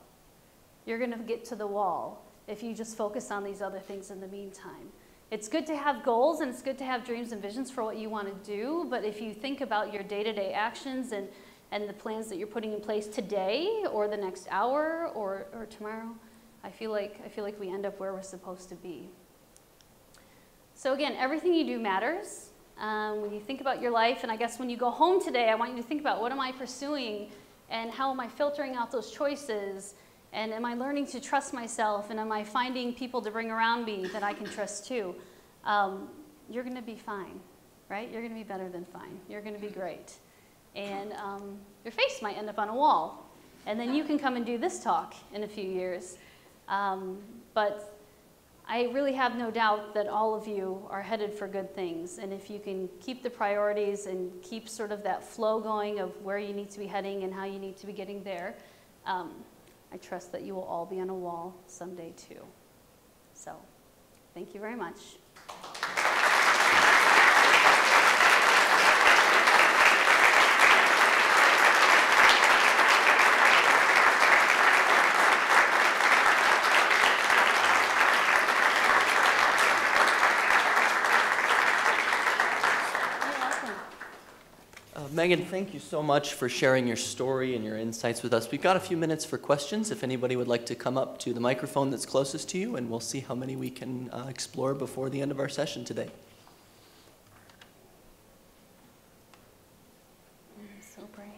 You're going to get to the wall if you just focus on these other things in the meantime. It's good to have goals and it's good to have dreams and visions for what you want to do, but if you think about your day-to-day actions and the plans that you're putting in place today or the next hour or tomorrow, I feel like we end up where we're supposed to be. So again, everything you do matters. When you think about your life, and I guess when you go home today, I want you to think about what am I pursuing and how am I filtering out those choices, and am I learning to trust myself, and am I finding people to bring around me that I can trust too? You're going to be fine, right? You're going to be better than fine. You're going to be great. And your face might end up on a wall, and then you can come and do this talk in a few years. But I really have no doubt that all of you are headed for good things, and if you can keep the priorities and keep sort of that flow going of where you need to be heading and how you need to be getting there, I trust that you will all be on a wall someday too. So, thank you very much. Megan, thank you so much for sharing your story and your insights with us. We've got a few minutes for questions if anybody would like to come up to the microphone that's closest to you, and we'll see how many we can explore before the end of our session today. So brave.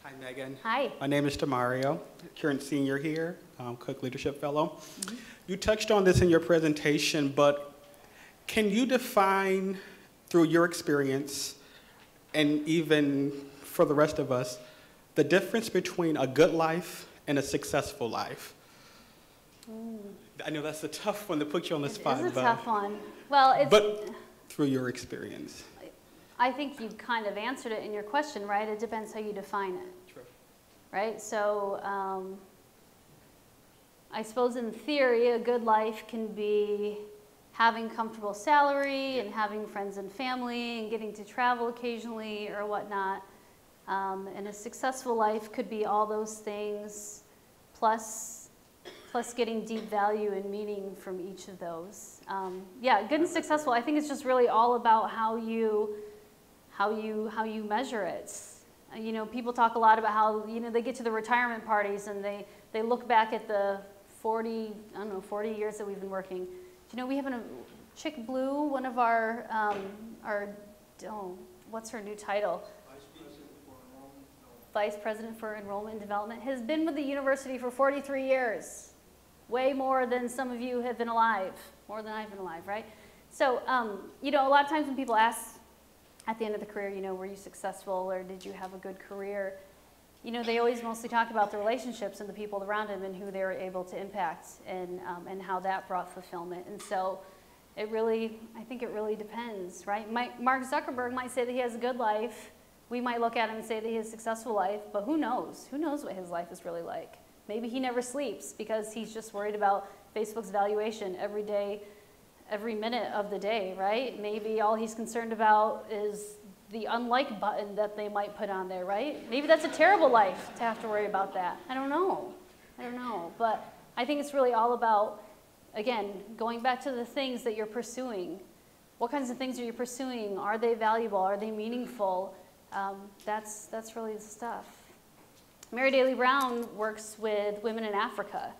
Hi, Megan. Hi. My name is Tamario, current senior here, Cook Leadership Fellow. Mm-hmm. You touched on this in your presentation, but can you define, through your experience, and even for the rest of us, the difference between a good life and a successful life? I know that's a tough one to put you on the spot. It is a tough one. Well, but through your experience. I think you kind of answered it in your question, right? It depends how you define it. True. Right? So, I suppose in theory, a good life can be having comfortable salary and having friends and family and getting to travel occasionally or whatnot. And a successful life could be all those things plus getting deep value and meaning from each of those. Yeah, good and successful, I think it's just really all about how you measure it. You know, people talk a lot about how, you know, they get to the retirement parties and they look back at the 40 years that we've been working. You know, we have a Chick Blue, one of our what's her new title? Vice President for Enrollment and Development, has been with the university for 43 years. Way more than some of you have been alive, more than I've been alive, right? So, you know, a lot of times when people ask at the end of the career, you know, were you successful or did you have a good career? You know, they always mostly talk about the relationships and the people around them and who they were able to impact and how that brought fulfillment. And so I think it really depends, right? Mark Zuckerberg might say that he has a good life. We might look at him and say that he has a successful life, but who knows? Who knows what his life is really like? Maybe he never sleeps because he's just worried about Facebook's valuation every day, every minute of the day, right? Maybe all he's concerned about is the unlike button that they might put on there, right? Maybe that's a terrible life to have to worry about that. I don't know. But I think it's really all about, again, going back to the things that you're pursuing. What kinds of things are you pursuing? Are they valuable? Are they meaningful? That's really the stuff. Mary Daly Brown works with women in Africa,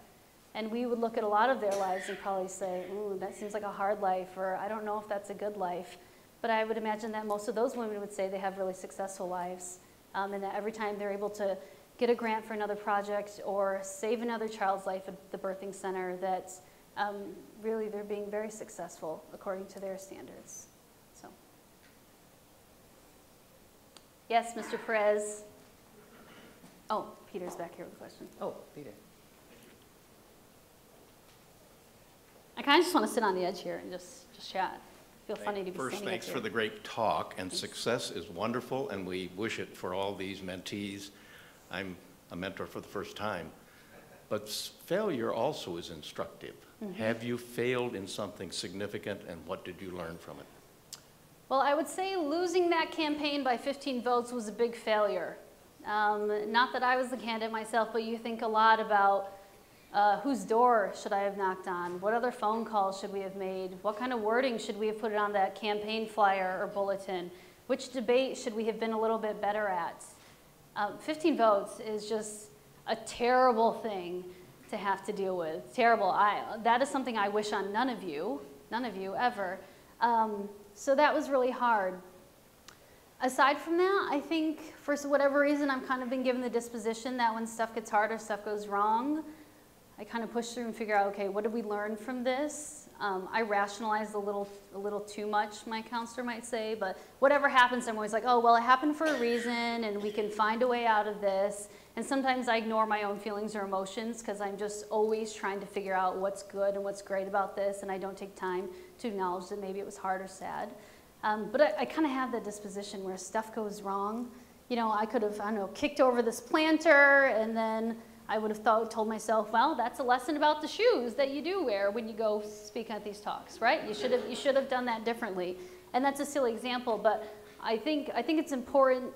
and we would look at a lot of their lives and probably say, ooh, that seems like a hard life, or I don't know if that's a good life. But I would imagine that most of those women would say they have really successful lives, and that every time they're able to get a grant for another project or save another child's life at the birthing center, that really they're being very successful according to their standards. So, yes, Mr. Perez. Oh, Peter's back here with a question. Oh, Peter. I kind of just want to sit on the edge here and just chat. Feel funny to be First, standing thanks up for here. the great talk, and success is wonderful, and we wish it for all these mentees. I'm a mentor for the first time. But failure also is instructive. Mm-hmm. Have you failed in something significant, and what did you learn from it? Well, I would say losing that campaign by 15 votes was a big failure. Not that I was the candidate myself, but you think a lot about whose door should I have knocked on? What other phone calls should we have made? What kind of wording should we have put on that campaign flyer or bulletin? Which debate should we have been a little bit better at? 15 votes is just a terrible thing to have to deal with. Terrible. That is something I wish on none of you ever. So that was really hard. Aside from that, I think for whatever reason, I've kind of been given the disposition that when stuff gets hard or stuff goes wrong, I kind of push through and figure out, okay, what did we learn from this? I rationalize a little too much, my counselor might say, but whatever happens, I'm always like, oh, well, it happened for a reason, and we can find a way out of this. And sometimes I ignore my own feelings or emotions because I'm just always trying to figure out what's good and what's great about this, and I don't take time to acknowledge that maybe it was hard or sad. But I kind of have that disposition where stuff goes wrong. You know, I could have, I don't know, kicked over this planter, and then I would have told myself, well, that's a lesson about the shoes that you do wear when you go speak at these talks, right? You should have done that differently. And that's a silly example, but I think it's important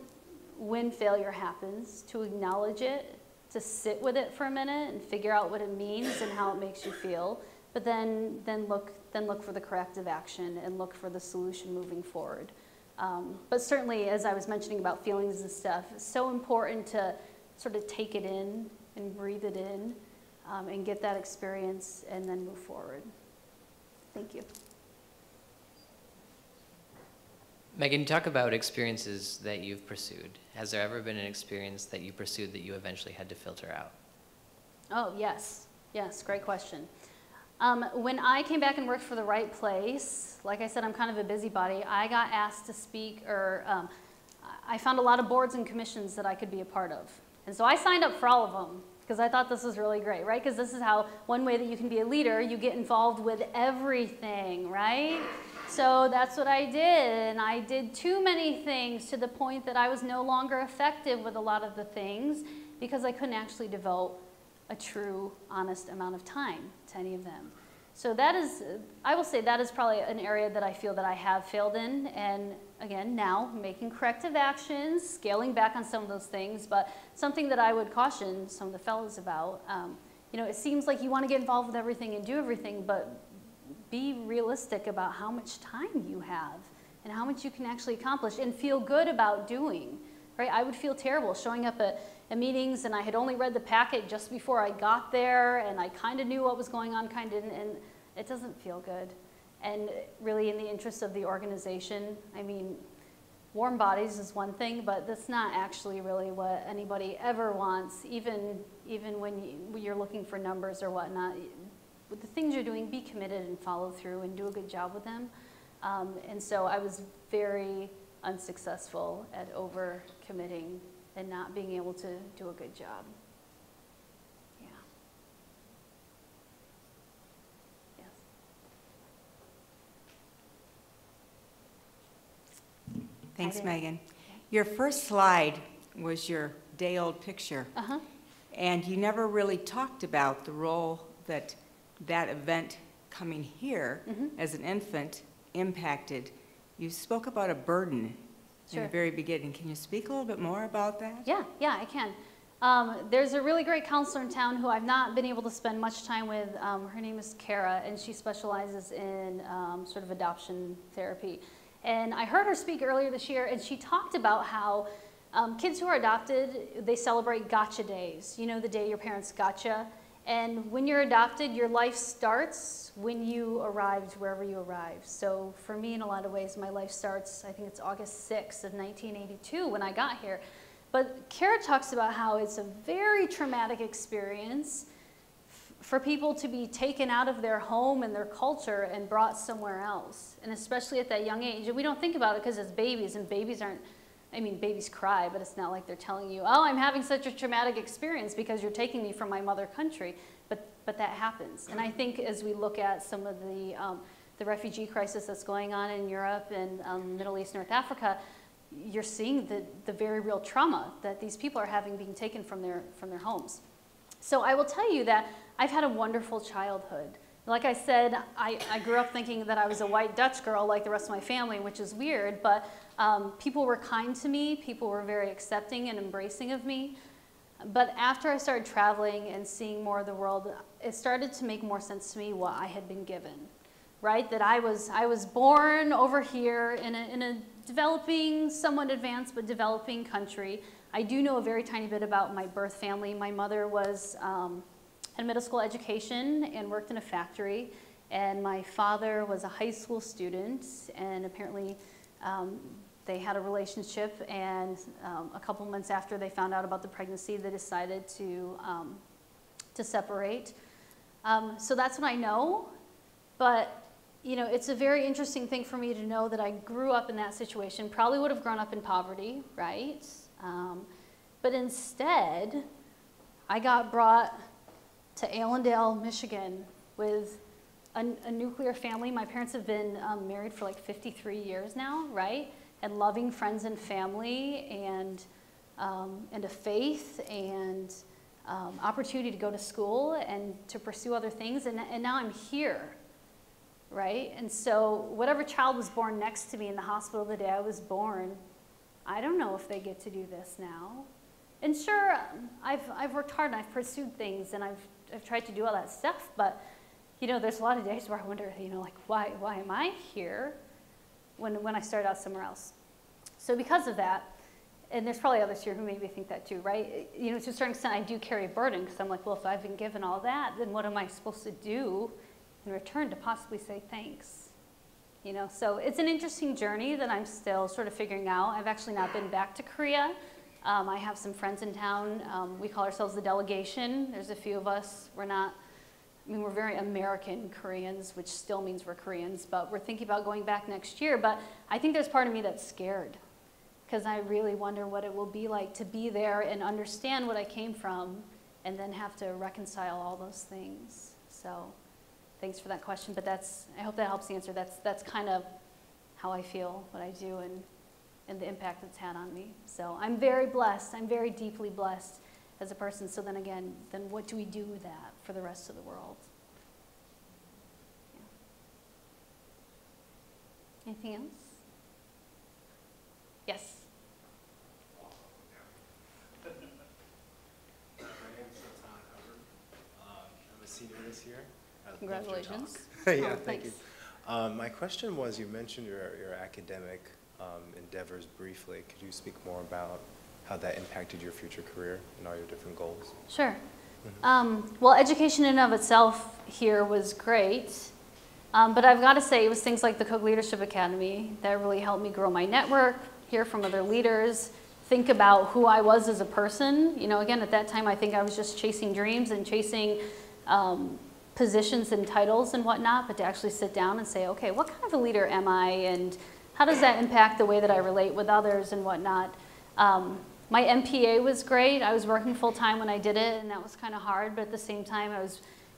when failure happens to acknowledge it, to sit with it for a minute and figure out what it means and how it makes you feel, but then look for the corrective action and look for the solution moving forward. But certainly, as I was mentioning about feelings and stuff, it's so important to sort of take it in and breathe it in and get that experience and then move forward. Thank you. Megan, talk about experiences that you've pursued. Has there ever been an experience that you pursued that you eventually had to filter out? Oh, yes, great question. When I came back and worked for the right place, like I said, I'm kind of a busybody. I got asked to speak, or I found a lot of boards and commissions that I could be a part of. And so I signed up for all of them because I thought this was really great, right? Because this is how, one way that you can be a leader, you get involved with everything, right? So that's what I did, and I did too many things to the point that I was no longer effective with a lot of the things because I couldn't actually devote a true, honest amount of time to any of them. So that is, I will say that is probably an area that I feel that I have failed in, and again, now making corrective actions, scaling back on some of those things, but something that I would caution some of the fellows about. You know, it seems like you want to get involved with everything and do everything, but be realistic about how much time you have and how much you can actually accomplish and feel good about doing, right? I would feel terrible showing up at meetings and I had only read the packet just before I got there and I kind of knew what was going on, kind of didn't, and it doesn't feel good. And really in the interest of the organization, I mean, warm bodies is one thing, but that's not actually really what anybody ever wants, even when you're looking for numbers or whatnot. With the things you're doing, be committed and follow through and do a good job with them. And so I was very unsuccessful at over-committing and not being able to do a good job. Yeah. Yes. Thanks, Megan. Your first slide was your day-old picture. Uh-huh. And you never really talked about the role that that event coming here as an infant impacted. You spoke about a burden in the very beginning. Can you speak a little bit more about that? Yeah, I can. There's a really great counselor in town who I've not been able to spend much time with. Her name is Kara, and she specializes in sort of adoption therapy. And I heard her speak earlier this year, and she talked about how kids who are adopted, they celebrate gotcha days. You know, the day your parents gotcha. And when you're adopted, your life starts when you arrived wherever you arrived. So for me, in a lot of ways, my life starts, I think it's August 6th of 1982 when I got here. But Kara talks about how it's a very traumatic experience for people to be taken out of their home and their culture and brought somewhere else. And especially at that young age. And we don't think about it because as babies, and babies aren't, I mean, babies cry, but it's not like they're telling you, oh, I'm having such a traumatic experience because you're taking me from my mother country. But that happens. And I think as we look at some of the refugee crisis that's going on in Europe and Middle East, North Africa, you're seeing the very real trauma that these people are having being taken from their homes. So I will tell you that I've had a wonderful childhood. Like I said, I grew up thinking that I was a white Dutch girl like the rest of my family, which is weird, but people were kind to me, people were very accepting and embracing of me. But after I started traveling and seeing more of the world, it started to make more sense to me what I had been given, right? That I was born over here in a developing, somewhat advanced, but developing country. I do know a very tiny bit about my birth family. My mother was had a middle school education and worked in a factory, and my father was a high school student, and apparently they had a relationship, and a couple months after they found out about the pregnancy, they decided to separate. So that's what I know, but you know, it's a very interesting thing for me to know that I grew up in that situation, probably would have grown up in poverty, right? But instead, I got brought to Allendale, Michigan with a nuclear family. My parents have been married for like 53 years now, right? And loving friends and family and a faith and opportunity to go to school and to pursue other things. And now I'm here, right? And so whatever child was born next to me in the hospital the day I was born, I don't know if they get to do this now. And sure, I've worked hard and I've pursued things and I've tried to do all that stuff, but you know, there's a lot of days where I wonder, you know, like why am I here when I started out somewhere else? So because of that, and there's probably others here who maybe think that too, right? You know, to a certain extent, I do carry a burden because I'm like, well, if I've been given all that, then what am I supposed to do in return to possibly say thanks? You know, so it's an interesting journey that I'm still sort of figuring out. I've actually not been back to Korea. I have some friends in town. We call ourselves the delegation. There's a few of us. We're not, I mean, we're very American Koreans, which still means we're Koreans, but we're thinking about going back next year. But I think there's part of me that's scared because I really wonder what it will be like to be there and understand what I came from and then have to reconcile all those things. So thanks for that question, but I hope that helps answer. That's kind of how I feel, what I do, and the impact it's had on me. So I'm very blessed. I'm very deeply blessed. as a person. So then again, then what do we do with that for the rest of the world? Yeah. Anything else? Yes. I'm a senior this year. I loved your Congratulations. talk. Yeah, Oh, thank you. thanks. My question was, you mentioned your academic endeavors briefly. Could you speak more about how that impacted your future career and all your different goals? Sure. Well, education in and of itself here was great, but I've got to say it was things like the Cook Leadership Academy that really helped me grow my network, hear from other leaders, think about who I was as a person. You know, again, at that time, I think I was just chasing dreams and chasing positions and titles and whatnot, but to actually sit down and say, okay, what kind of a leader am I, and how does that impact the way that I relate with others and whatnot? My MPA was great. I was working full-time when I did it, and that was kind of hard, but at the same time,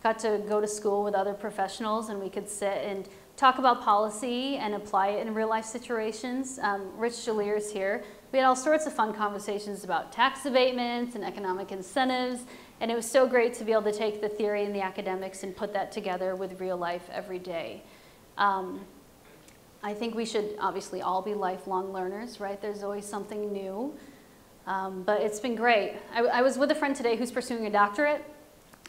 got to go to school with other professionals, and we could sit and talk about policy and apply it in real-life situations. Rich Jalier's here. We had all sorts of fun conversations about tax abatements and economic incentives, and it was so great to be able to take the theory and the academics and put that together with real life every day. I think we should obviously all be lifelong learners, right? There's always something new. But it's been great. I was with a friend today who's pursuing a doctorate.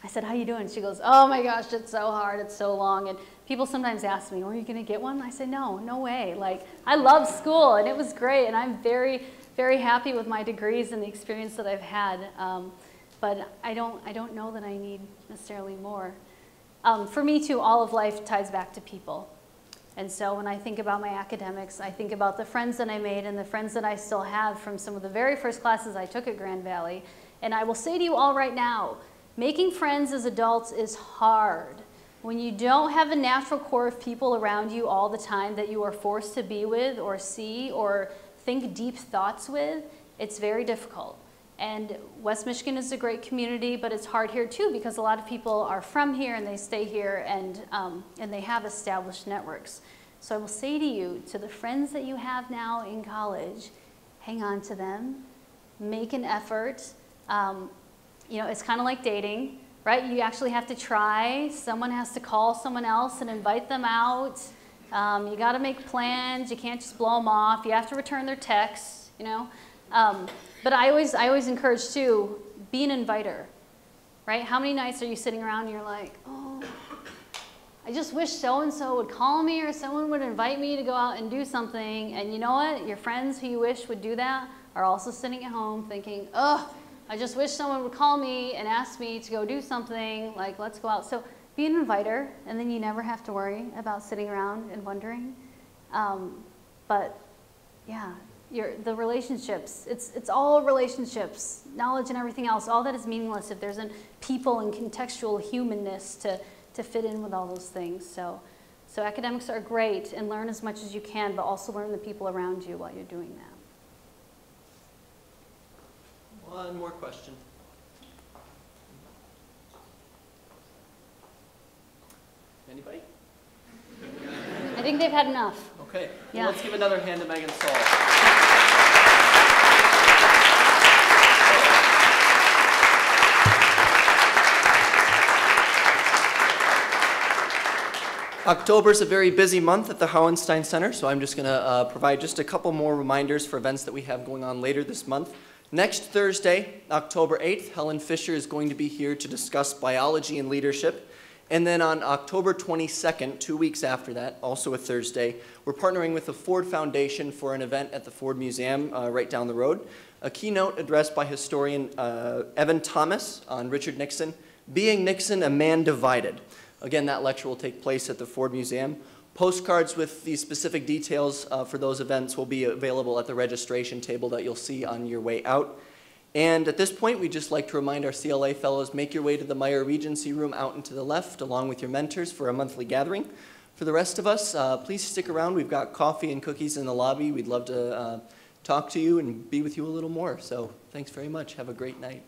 I said, how you doing? She goes, oh my gosh, it's so hard, it's so long. And people sometimes ask me, are you gonna get one? I say, no way. Like, I love school and it was great, and I'm very, very happy with my degrees and the experience that I've had. But I don't know that I need necessarily more. For me too, all of life ties back to people. And so when I think about my academics, I think about the friends that I made and the friends that I still have from some of the very first classes I took at Grand Valley. And I will say to you all right now, making friends as adults is hard. When you don't have a natural core of people around you all the time that you are forced to be with or see or think deep thoughts with, it's very difficult. And West Michigan is a great community, but it's hard here too because a lot of people are from here and they stay here and they have established networks. So I will say to you, to the friends that you have now in college, hang on to them, make an effort. You know, it's kind of like dating, right? You actually have to try. Someone has to call someone else and invite them out. You got to make plans. You can't just blow them off. You have to return their texts, you know. But I always encourage too, be an inviter, right? How many nights are you sitting around and you're like, oh, I just wish so-and-so would call me or someone would invite me to go out and do something. And you know what? Your friends who you wish would do that are also sitting at home thinking, oh, I just wish someone would call me and ask me to go do something, like let's go out. So be an inviter, and then you never have to worry about sitting around and wondering. But yeah. The relationships, it's all relationships, knowledge and everything else. All that is meaningless if there isn't people and contextual humanness to fit in with all those things. So academics are great, and learn as much as you can, but also learn the people around you while you're doing that. One more question. Anybody? I think they've had enough. Okay, Yeah. well, let's give another hand to Megan Sall. October is a very busy month at the Hohenstein Center, so I'm just going to provide just a couple more reminders for events that we have going on later this month. Next Thursday, October 8th, Helen Fisher is going to be here to discuss biology and leadership. And then on October 22nd, 2 weeks after that, also a Thursday, we're partnering with the Ford Foundation for an event at the Ford Museum right down the road. A keynote addressed by historian Evan Thomas on Richard Nixon, Being Nixon, a Man Divided. Again, that lecture will take place at the Ford Museum. Postcards with the specific details for those events will be available at the registration table that you'll see on your way out. And at this point, we'd just like to remind our CLA fellows, make your way to the Meyer Regency Room out and to the left, along with your mentors for a monthly gathering. For the rest of us, please stick around. We've got coffee and cookies in the lobby. We'd love to talk to you and be with you a little more. So thanks very much. Have a great night.